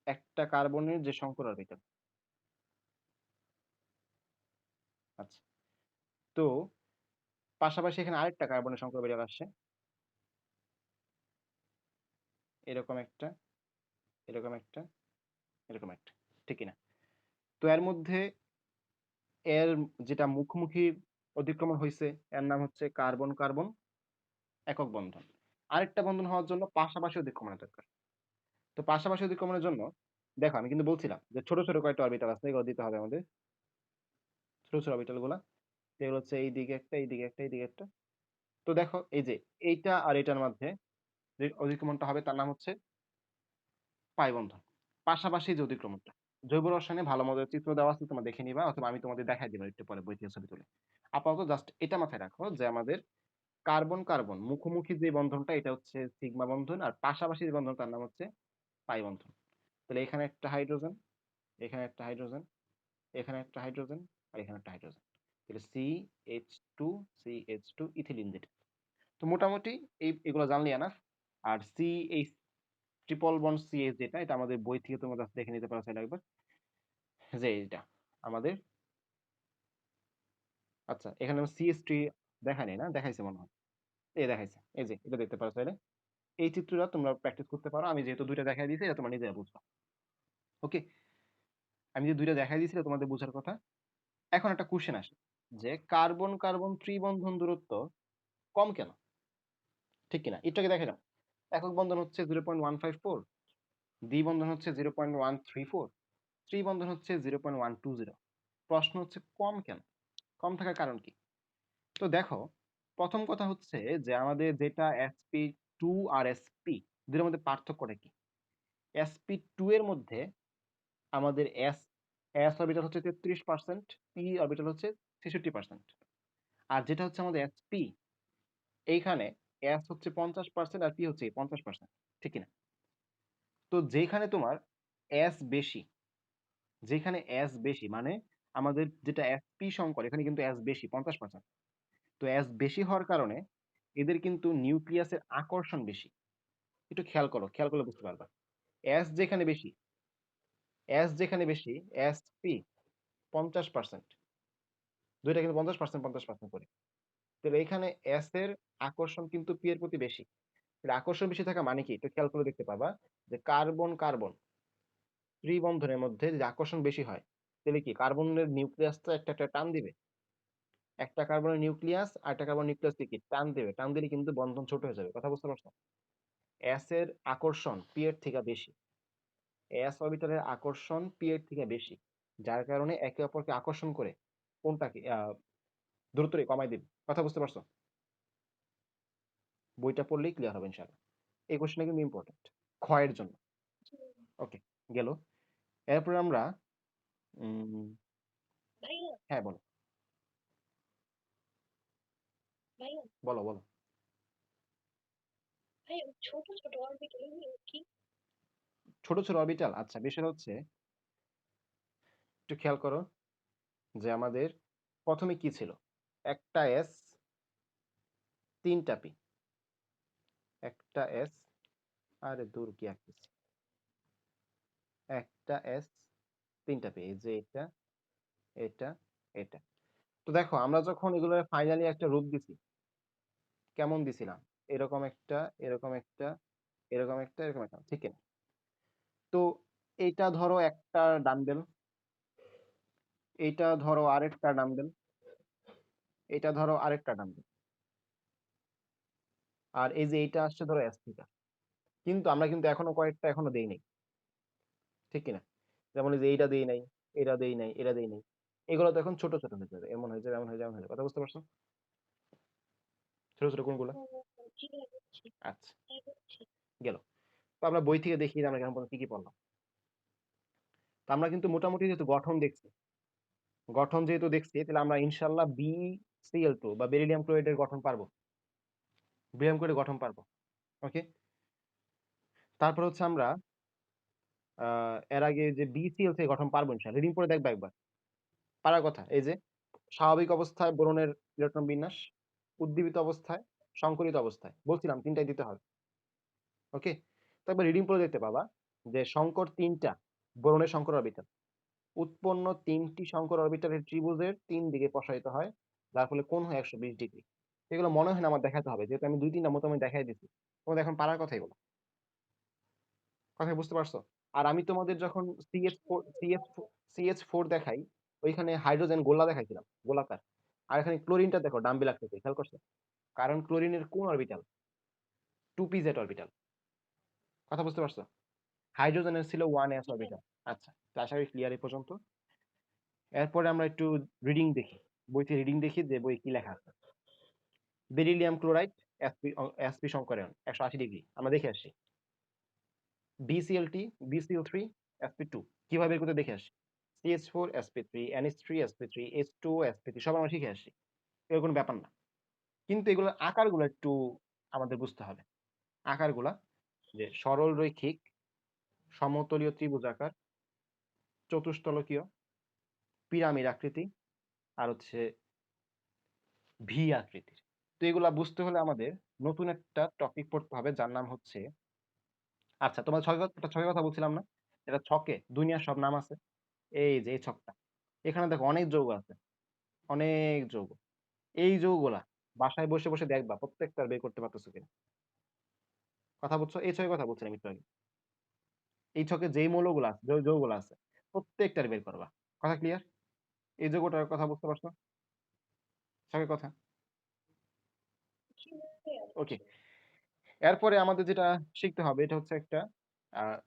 একটা কার্বনের যে সংকর অরবিটাল। আচ্ছা, তো পাশাপাশি এখানে আরেকটা কার্বনের সংকর অরবিটাল আসছে, এরকম একটা, এরকম একটা, এরকম একটা, ঠিক না? তো এর মধ্যে এর যেটা মুখোমুখি অতিক্রমণ হয়েছে এর নাম হচ্ছে কার্বন কার্বন একক বন্ধন। আরেকটা বন্ধন হওয়ার জন্য পাশাপাশি অতিক্রমণের দরকার। তো পাশাপাশি অতিক্রমণের জন্য দেখো আমি কিন্তু বলছিলাম যে ছোট ছোট কয়েকটা অরবিটাল আছে, এগুলো দিতে হবে আমাদের, ছোট ছোট অরবিটাল গুলা, যেগুলো হচ্ছে এই দিকে একটা, এই দিকে একটা, এই দিকে একটা। তো দেখো এই যে এইটা আর এটার মধ্যে যে অতিক্রমণটা হবে তার নাম হচ্ছে পাই বন্ধন। পাশাপাশি যে অতিক্রমণটা, জৈব রসায়নে ভালো মজার চিত্র দেওয়া আছে, তোমরা দেখে নিবা, অথবা আমি তোমাদের দেখাই দিব একটু পরে বই থেকে ছবি তুলে। আপাতত জাস্ট এটা মাথায় রাখো যে আমাদের কার্বন কার্বন মুখোমুখি যে বন্ধনটা এটা হচ্ছে সিগমা বন্ধন, আর পাশাপাশি যে বন্ধন তার নাম হচ্ছে পাই বন্ধন। তাহলে এখানে একটা হাইড্রোজেন, এখানে একটা হাইড্রোজেন, এখানে একটা হাইড্রোজেন, আর এখানে একটা হাইড্রোজেন, তাহলে CH2 ইথিলিন যেটা। তো মোটামুটি এগুলো জানলি না। আর এই ট্রিপল বন্ড CH যেটা, এটা আমাদের বই থেকে তোমরা just দেখে নিতে পারো সেটা একবার, যে এটা আমাদের, আচ্ছা এখানে CH3 দেখায়নি না, দেখাইছে মনে হয়, এই দেখাইছে, এই যে এটা দেখতে পারো তাহলে। এই চিত্রটা তোমরা প্র্যাকটিস করতে পারো, আমি যেহেতু দুইটা দেখাই দিয়েছি এটা তোমরা নিজেরা বুঝবা। ওকে, আমি যে দুইটা দেখাই দিয়েছি এটা তোমাদের বোঝার কথা। এখন একটা কোশ্চেন আসে যে কার্বন কার্বন ত্রিবন্ধন দূরত্ব কম কেন, ঠিক কিনা? একটু আগে দেখে নাও, একক বন্ধন হচ্ছে 0.154, দ্বিবন্ধন হচ্ছে 0.134, ত্রিবন্ধন হচ্ছে 0.120। প্রশ্ন হচ্ছে কম কেন, কম থাকার কারণ কি? তো দেখো, প্রথম কথা হচ্ছে যে আমাদের যেটা sp2 আর sp দুটোর মধ্যে পার্থক্যটা কি? sp2 এর মধ্যে আমাদের s অরবিটাল হচ্ছে 33%, p অরবিটাল হচ্ছে 66%। আর যেটা হচ্ছে আমাদের sp, এইখানে s হচ্ছে 50% আর p হচ্ছে 50%, ঠিক কিনা? তো যেখানে তোমার s বেশি, যেখানে s বেশি মানে আমাদের যেটা sp সংকর, এখানে কিন্তু s বেশি 50%। তো s বেশি হওয়ার কারণে এদের কিন্তু নিউক্লিয়াসের আকর্ষণ বেশি। একটু খেয়াল করো, খেয়াল করলে বুঝতে পারবা। s যেখানে বেশি, s যেখানে বেশি, sp 50%, দুইটা কিন্তু 50% 50% করে। তাহলে এখানে s এর আকর্ষণ কিন্তু p এর প্রতি বেশি। তাহলে আকর্ষণ বেশি থাকা মানে কি? একটু খেয়াল করে দেখতে পাবা যে কার্বন কার্বন ত্রিবন্ধনের মধ্যে যদি আকর্ষণ বেশি হয়, তাহলে কি কার্বনের নিউক্লিয়াসটা একটা একটা টান দিবে, একটা কার্বনের নিউক্লিয়াস আর একটা কার্বন নিউক্লিয়াস কি টান দেবে, টান দিলে কিন্তু বন্ধন ছোট হয়ে যাবে। কথা বুঝতে পারছো? s এর আকর্ষণ p এর থেকে বেশি, s অরবিটালের আকর্ষণ p এর থেকে বেশি, যার কারণে একে অপরকে আকর্ষণ করে কোনটাকে দূরত্বকে কমাই দিবে। কথা বুঝতে পারছো? বইটা পড়লেই ক্লিয়ার হবে ইনশাআল্লাহ। এই কোশ্চেনটা কিন্তু ইম্পর্টেন্ট ক্ষয়ের জন্য। ওকে, গেল। এরপর আমরা উম, হ্যাঁ বলো, বলো বলো। ছোট ছোট অরবিটাল, আচ্ছা বিষয় হচ্ছে একটু খেয়াল করো যে আমাদের প্রথমে কি ছিল, একটা এস, তিনটা পি, একটা এস, আরে দূর কি আঁকতেছি, একটা এস, তিনটা পি, এই যে এটা, এটা, এটা। তো দেখো আমরা যখন এগুলো ফাইনালি একটা রূপ দিছি, কেমন দিছিলাম, এরকম একটা, এরকম একটা, এরকম একটা, এরকম একটা, ঠিক না? তো এইটা ধরো একটা ডাম্বেল, এইটা ধরো আরেকটা ডাম্বেল, এটা ধরো আরেকটা ডাম্বেল, আর এই যে এইটা আসছে ধরো এস থিটা। কিন্তু আমরা কিন্তু এখনো কয়েকটা এখনো দেই নাই, ঠিক কিনা? যেমন এই যে এইটা দেই নাই, এটা দেই নাই, এটা দেই নাই, এগুলো তো এখন ছোট ছোট হয়ে যাবে, এমন হয়ে যাবে, এমন হয়ে যাবে, এমন হয়ে যাবে। কথা বুঝতে পারছো? ছোট ছোট কোনগুলো? আচ্ছা, গেল। তো আমরা বই থেকে দেখি যে আমরা কেমন কি কি পড়লাম। তো আমরা কিন্তু মোটামুটি যেহেতু গঠন দেখছি, গঠন যেহেতু দেখছি, তাহলে আমরা ইনশাল্লাহ BCl2 বা বেরিলিয়াম ক্লোরাইডের গঠন পারবো, বেরিলিয়াম ক্লোরাইডের গঠন পারবো। ওকে, তারপর হচ্ছে আমরা এর আগে যে BCl থেকে গঠন পারবো ইনশাল্লাহ, রিডিং পরে দেখবা একবার। পারার কথা। এই যে স্বাভাবিক অবস্থায় বোরনের ইলেকট্রন বিন্যাস, উদ্দীপিত অবস্থায়, সংকরিত অবস্থায়। বলছিলাম ৩ টাই দিতে হবে। ওকে? তারপর রিডিং পড়ে দেখতে পাবা যে সংকর ৩ টা বোরনের সংকর অরবিটাল। উৎপন্ন ৩ টি সংকর অরবিটালের ত্রিভুজের ৩ দিকে প্রসারিত হয়, যার ফলে কোণ হয় ১২০ ডিগ্রি। এগুলো মনে হয় না আমার দেখাতে হবে, যেহেতু আমি ২-৩ টা মোটামুটি দেখাই দিছি। তোমাদের এখন পারার কথা এগুলো। কথা বুঝতে পারছো? আর আমি তোমাদের যখন CH4 দেখাই, ওইখানে হাইড্রোজেন গোলা দেখাইছিলাম, গোলাকার। আর এখানে ক্লোরিনটা দেখো ডাম্বেল আকৃতি, খেয়াল করছো? কারণ ক্লোরিনের কোন অরবিটাল? 2pz orbital. কথা বুঝতে পারছো? হাইড্রোজেনের ছিল 1s অরবিটাল। আচ্ছা, তো আশা করি ক্লিয়ার এই পর্যন্ত। এরপরে আমরা একটু রিডিং দেখি, বইতে রিডিং দেখি যে বই কি লেখা আছে। বেরিলিয়াম ক্লোরাইড sp সংকরায়ন 180 ডিগ্রি, আমরা দেখে আসছি। BCl3 BCl3 sp2 কিভাবে বের করতে দেখে আসি। CH4 sp3 NH3 sp3 H2 sp3 সব আমরা শিখে আসছি, এর কোনো ব্যাপার না। কিন্তু এগুলোর আকারগুলো একটু আমাদের বুঝতে হবে। আকারগুলা যে সরল রৈখিক, সমতলীয় ত্রিভুজাকার, চতুস্তলকীয়, পিরামিড আকৃতি, আর হচ্ছে ভি আকৃতির। তো এগুলা বুঝতে হলে আমাদের নতুন একটা টপিক পড়তে হবে, যার নাম হচ্ছে, আচ্ছা তোমার ছকের কথা বলছিলাম না, এটা ছকে দুনিয়ার সব নাম আছে। এই যে এই ছকটা, এখানে দেখো অনেক যৌগ আছে, অনেক যৌগ। এই যৌগগুলা বাসায় বসে বসে দেখবা প্রত্যেকটা বের করতে পারতেছো কিনা। কথা বুঝছো? এই ছকের কথা বলছিলাম একটু আগে। এই ছকে যেই মৌলগুলো আছে, যৌগগুলো আছে, প্রত্যেকটার বের করবা। কথা ক্লিয়ার? এই যৌগটার কথা বুঝতে পারছো? ছকের কথা। ওকে। এরপরে আমাদের যেটা শিখতে হবে এটা হচ্ছে একটা আহ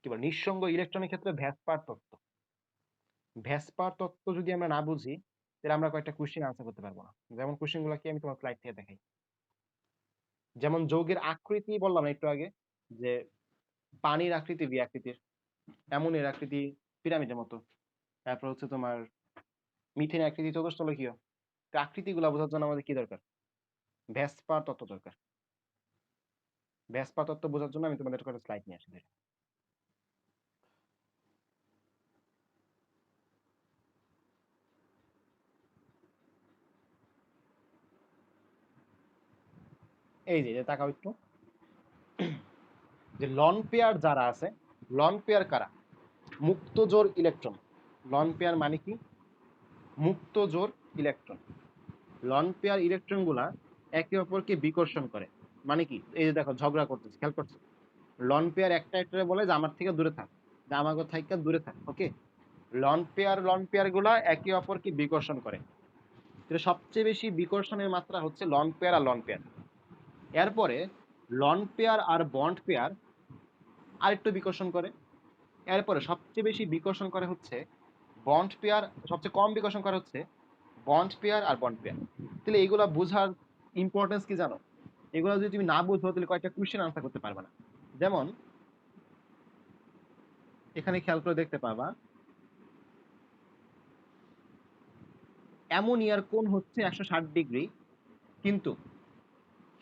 কি বলে নিঃসঙ্গ ইলেকট্রনের ক্ষেত্রে ভ্যাসপার তত্ত্ব। ভ্যাসপার তত্ত্ব যদি আমরা না বুঝি, তাহলে আমরা কয়েকটা কোশ্চেন আনসার করতে পারবো না। যেমন কোশ্চেন গুলো কি আমি তোমার স্লাইড থেকে দেখাই। যেমন যৌগের আকৃতি বললাম না একটু আগে, যে পানির আকৃতি ভি আকৃতির, অ্যামোনিয়ার আকৃতি পিরামিডের মতো, তারপর হচ্ছে তোমার মিথেনের আকৃতি চতুস্তলকীয়। তো আকৃতিগুলো বোঝার জন্য আমাদের কি দরকার? ভ্যাসপার তত্ত্ব দরকার। ভ্যাসপার তত্ত্ব বোঝার জন্য আমি তোমাদের একটা স্লাইড নিয়ে আসি। এই যে তাকাও একটু, যে লন পেয়ার যারা আছে, লন পেয়ার কারা? মুক্ত জোর ইলেকট্রন। লন পেয়ার মানে কি? মুক্ত জোর ইলেকট্রন। লন পেয়ার ইলেকট্রন গুলা একে অপরকে বিকর্ষণ করে। মানে কি? এই যে দেখো ঝগড়া করতেছে, খেয়াল করছো? লন পেয়ার একটা একটা বলে যে আমার থেকে দূরে থাক, যে আমাকে থেকে দূরে থাক। ওকে? লন পেয়ার গুলা একে অপরকে বিকর্ষণ করে। এটা সবচেয়ে বেশি বিকর্ষণের মাত্রা হচ্ছে লন পেয়ার আর লন পেয়ার। এরপরে লন পেয়ার আর বন্ড পেয়ার আরেকটু বিকর্ষণ করে। এরপরে সবচেয়ে বেশি বিকর্ষণ করে হচ্ছে বন্ড পেয়ার, সবচেয়ে কম বিকর্ষণ করে হচ্ছে বন্ড পেয়ার আর বন্ড পেয়ার। তাহলে এগুলা বোঝার ইম্পর্টেন্স কি জানো? এগুলো যদি তুমি না বুঝো তাহলে কয়েকটা কোশ্চেন আনসার করতে পারবে না। যেমন এখানে খেয়াল করে দেখতে পাবা অ্যামোনিয়ার কোণ হচ্ছে 160 ডিগ্রি, কিন্তু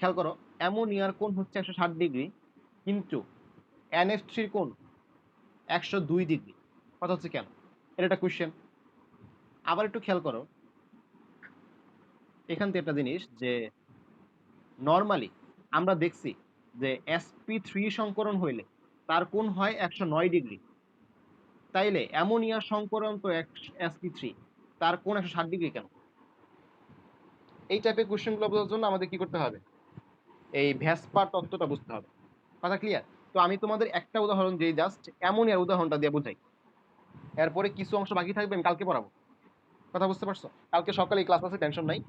খেয়াল করো অ্যামোনিয়ার কোণ হচ্ছে 160 ডিগ্রি, কিন্তু NH3 কোণ 102 ডিগ্রি। কথা হচ্ছে কেন? এটা একটা কোশ্চেন। আবার একটু খেয়াল করো এখান থেকে একটা জিনিস, যে নরমালি আমরা দেখছি যে sp3 সংকরণ হইলে তার কোণ হয় 109 ডিগ্রি। তাইলে অ্যামোনিয়া সংকরণ তো sp3, তার কোণ 160 ডিগ্রি কেন? এই টাইপের কোশ্চেন গুলো বোঝার জন্য আমাদের কি করতে হবে? এই ভ্যাসপার তত্ত্বটা বুঝতে হবে। কথা ক্লিয়ার? তো আমি তোমাদের একটা উদাহরণ দিই, জাস্ট অ্যামোনিয়ার উদাহরণটা দিয়ে বুঝাই। এরপরে কিছু অংশ বাকি থাকবে, আমি কালকে পড়াবো। কথা বুঝতে পারছো? কালকে সকালে ক্লাস আছে, টেনশন নাই।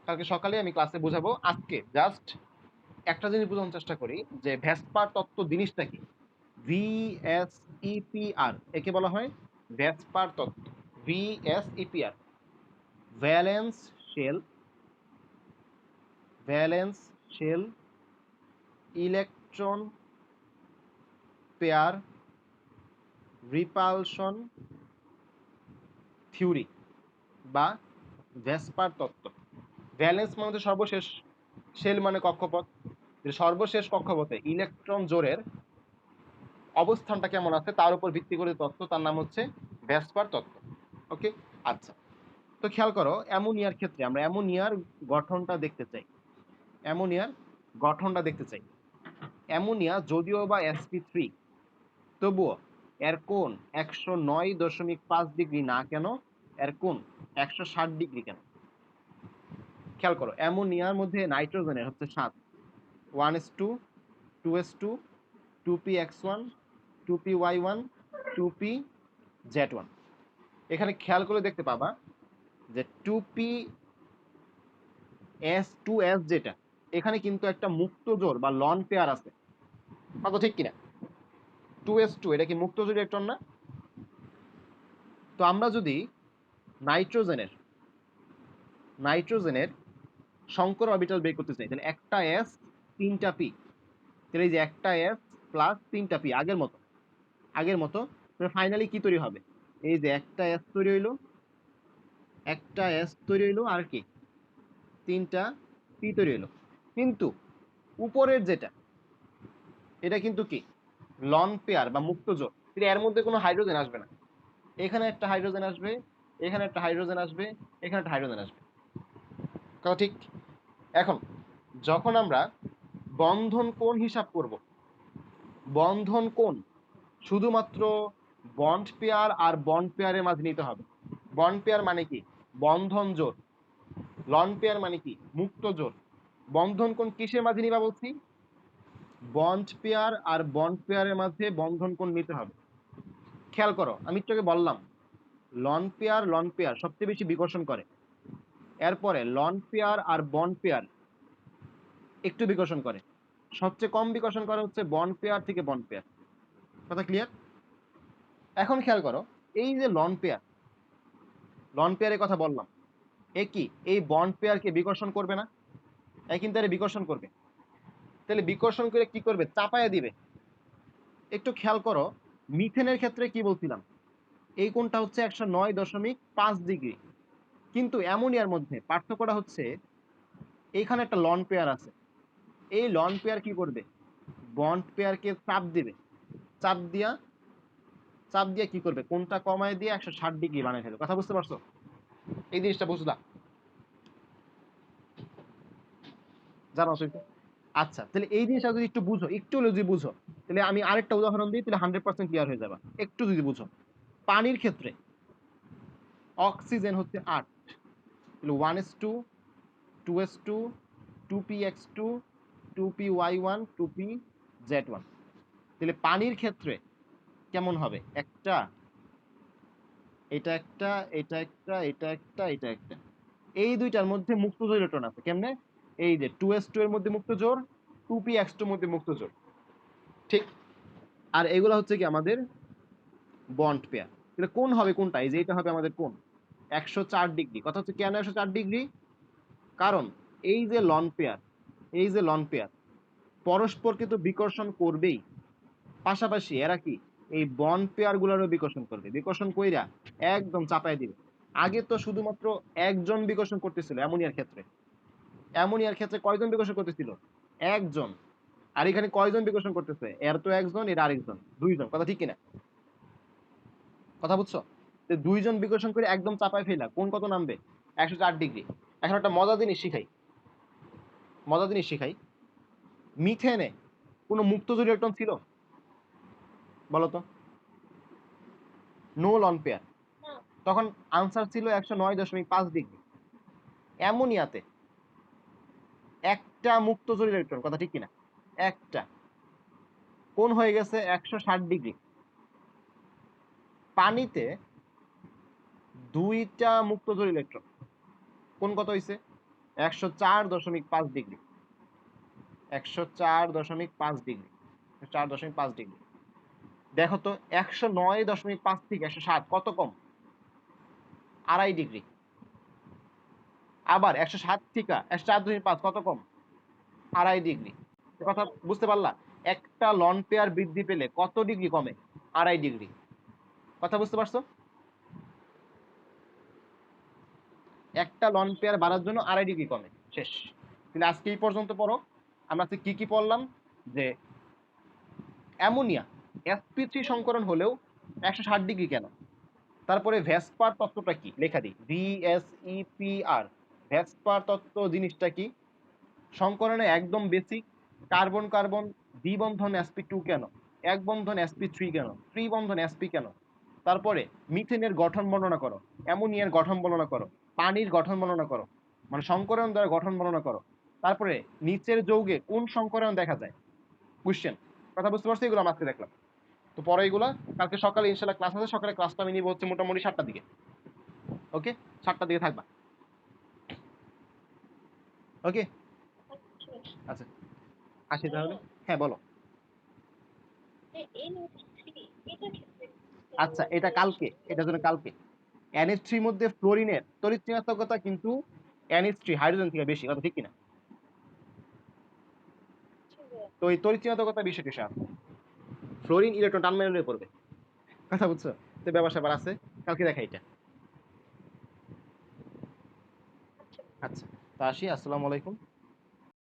কালকে সকালে আমি ক্লাসে বুঝাবো। আজকে জাস্ট একটা জিনিস বোঝানোর চেষ্টা করি যে ভ্যাসপার তত্ত্ব জিনিসটা কি। VSEPR একে বলা হয় ভ্যাসপার তত্ত্ব। VSEPR, valence shell, valence shell electron pair repulsion theory বা ভ্যাসপার তত্ত্ব। ভ্যালেন্স মানে হচ্ছে সর্বশেষ, শেল মানে কক্ষপথ। সর্বশেষ কক্ষপথে ইলেকট্রন জোড়ের অবস্থানটা কেমন আছে তার উপর ভিত্তি করে তত্ত্ব, তার নাম হচ্ছে ভ্যাসপার তত্ত্ব। ওকে, আচ্ছা। তো খেয়াল করো অ্যামোনিয়ার ক্ষেত্রে আমরা অ্যামোনিয়ার গঠনটা দেখতে চাই। অ্যামোনিয়ার গঠনটা দেখতে চাই। অ্যামোনিয়া যদিও বা sp3, তবুও এর কোণ 109.5 ডিগ্রি না কেন? এর কোণ 160 ডিগ্রি কেন? খেয়াল করো অ্যামোনিয়ার মধ্যে নাইট্রোজেনের হচ্ছে 7, 1s2, 2s2, 2px1, 2py1, 2pz1। এখানে খেয়াল করে দেখতে পাবা যে 2s যেটা, এখানে কিন্তু একটা মুক্ত জোড় বা লন পেয়ার আছে। কথা ঠিক কিনা? 2s2 এটা কি মুক্ত জোড় ইলেকট্রন না? তো আমরা যদি নাইট্রোজেনের নাইট্রোজেনের সংকর অরবিটাল বের করতে চাই, তাহলে একটা s তিনটা p, তাহলে এই যে একটা s প্লাস তিনটা p আগের মতো ফাইনালি কি তৈরি হবে? এই যে একটা s তৈরি হইলো, একটা s তৈরি হইলো, আর কি তিনটা p তৈরি হইলো। কিন্তু উপরের যেটা, এটা কিন্তু কি লন পেয়ার বা মুক্ত জোড়, কিন্তু এর মধ্যে কোনো হাইড্রোজেন আসবে না। এখানে একটা হাইড্রোজেন আসবে, এখানে একটা হাইড্রোজেন আসবে, এখানে একটা হাইড্রোজেন আসবে। কথা ঠিক? এখন যখন আমরা বন্ধন কোণ হিসাব করব, বন্ধন কোণ শুধুমাত্র বন্ড পেয়ার আর বন্ড পেয়ারের মাঝে নিতে হবে। বন্ড পেয়ার মানে কি? বন্ধন জোড়। লন পেয়ার মানে কি? মুক্ত জোড়। বন্ধন কোণ কিসের মাঝে নিবা বলছি? বন্ড পেয়ার আর বন্ড পেয়ারের মাঝে বন্ধন কোণ নিতে হবে। খেয়াল করো আমি একটু আগে বললাম লন পেয়ার সবচেয়ে বেশি বিকর্ষণ করে। এরপরে লন পেয়ার আর বন্ড পেয়ার একটু বিকর্ষণ করে। সবচেয়ে কম বিকর্ষণ করে হচ্ছে বন্ড পেয়ার থেকে বন্ড পেয়ার। কথা ক্লিয়ার? এখন খেয়াল করো এই যে লন পেয়ারের কথা বললাম, এ কি এই বন্ড পেয়ারকে বিকর্ষণ করবে না? এ কিন্তু এর বিকর্ষণ করবে। তাহলে বিকর্ষণ করে কি করবে? চাপায়া দিবে। একটু খেয়াল করো মিথেনের ক্ষেত্রে কি বলছিলাম, এই কোণটা হচ্ছে 109.5 ডিগ্রি। কিন্তু অ্যামোনিয়ার মধ্যে পার্থক্যটা হচ্ছে এইখানে একটা লন পেয়ার আছে। এই লন পেয়ার কি করবে? বন্ড পেয়ারকে চাপ দিয়া চাপ দিয়ে কি করবে? কোণটা কমায় দিয়ে 160 ডিগ্রি বানায় ফেলবে। কথা বুঝতে পারছো? এই জিনিসটা বুঝলা? জানো সেটা? আচ্ছা, তাহলে এই জিনিসটা যদি একটু হলেও যদি বুঝো, তাহলে আমি আরেকটা উদাহরণ দিই, তাহলে 100% ক্লিয়ার হয়ে যাবে। একটু যদি বুঝো, পানির ক্ষেত্রে অক্সিজেন হচ্ছে 8, তাহলে 1s2, 2s2, 2px2, 2py1, 2pz1। তাহলে পানির ক্ষেত্রে কেমন হবে? একটা, এটা একটা, এটা একটা, এটা একটা, এটা একটা। এই দুইটার মধ্যে মুক্ত জোড় ইলেকট্রন আছে। কেমনে? এই যে 2s2 এর মধ্যে মুক্ত জোড়, 2px2 এর মধ্যে মুক্ত জোড়। ঠিক? আর এগুলা হচ্ছে কি আমাদের বন্ড পেয়ার। তাহলে কোণ হবে কোনটা? এই যে এটা হবে আমাদের কোণ 104 ডিগ্রি। কথা হচ্ছে কেন 104 ডিগ্রি? কারণ এই যে লন পেয়ার, এই যে লন পেয়ার পরস্পরকে তো বিকর্ষণ করবেই, পাশাপাশি এরা কি এই বন্ড পেয়ার গুলারও বিকর্ষণ করবে। বিকর্ষণ কইরা একদম চাপায় দিবে। আগে তো শুধুমাত্র একজন বিকর্ষণ করতেছিল অ্যামোনিয়ার ক্ষেত্রে। অ্যামোনিয়ার ক্ষেত্রে কয়জন বিকর্ষণ করতেছিল? একজন। আর এখানে কয়জন বিকর্ষণ করতেছে? এর তো একজন, এর আরেকজন, দুইজন। কথা ঠিক কিনা? কথা বুঝছো? দুইজন বিকর্ষণ করে একদম চাপায় ফেলা কোন কত নামবে? 104 ডিগ্রি। এখন একটা মজার জিনিস শিখাই। মিথেনে কোনো মুক্তজোড়ী ইলেকট্রন ছিল? বলতো। No lone pair. তখন আনসার ছিল 109.5 ডিগ্রি। অ্যামোনিয়াতে একটা মুক্তজোড়ী ইলেকট্রন। কথা ঠিক কিনা? একটা। কোন হয়ে গেছে 160 ডিগ্রি। পানিতে দুইটা মুক্তজোড়ী ইলেকট্রন। কোন কত হয়েছে? 104.5 ডিগ্রি। 104.5 ডিগ্রি। 4.5 ডিগ্রি। দেখো তো 109.5 থেকে 107 কত কম? 2.5 ডিগ্রি। আবার 107 থেকে 104.5 কত কম? 2.5 ডিগ্রি। কথা বুঝতে পারলা? একটা লন পেয়ার বৃদ্ধি পেলে কত ডিগ্রি কমে? 2.5 ডিগ্রি। কথা বুঝতে পারছো? একটা লন পেয়ার বাড়ার জন্য 2.5 ডিগ্রি কমে। শেষ। তাহলে আজকে এই পর্যন্ত পড়ো। আমরা আজকে কি কি পড়লাম? যে অ্যামোনিয়া sp3 সংকরণ হলেও 160 ডিগ্রি কেন? তারপরে ভেসপার তত্ত্বটা কি লেখা দিই, VSEPR। ভেসপার তত্ত্ব জিনিসটা কি? সংকরণে একদম বেসিক, কার্বন কার্বন দ্বিবন্ধন sp2 কেন, এক বন্ধন sp3 কেন, ত্রিবন্ধন sp কেন। তারপরে মিথেনের গঠন বর্ণনা করো, অ্যামোনিয়ার গঠন বর্ণনা করো, পানির গঠন বর্ণনা করো, মানে সংকরণ দ্বারা গঠন বর্ণনা করো। তারপরে নিচের যৌগে কোন সংকরণ দেখা যায়, কোশ্চেন। কথা বুঝতে পারছো? এগুলো আমি আজকে দেখলাম। তো পরে এগুলা কালকে সকালে ইনশাল্লাহ ক্লাস আছে, সকালে ক্লাসটা আমি নিব হচ্ছে মোটামুটি 7টার দিকে। ওকে, 7টার দিকে থাকবা। ওকে, আচ্ছা আসি তাহলে। হ্যাঁ বলো। আচ্ছা এটা কালকে, এটা জন্য কালকে। NH3 মধ্যে ফ্লোরিনের তড়িৎ ঋণাত্মকতা কিন্তু NH3 হাইড্রোজেন থেকে বেশি, কথা ঠিক কিনা? তো এই তড়িৎ ঋণাত্মকতা বিষয়টি সার ফ্লোরিন ইলেকট্রন টান মেরে পড়বে। কথা বুঝছো? তো ব্যবসা আবার আছে, কালকে দেখা এটা। আচ্ছা, তা আসি। আসসালামু আলাইকুম।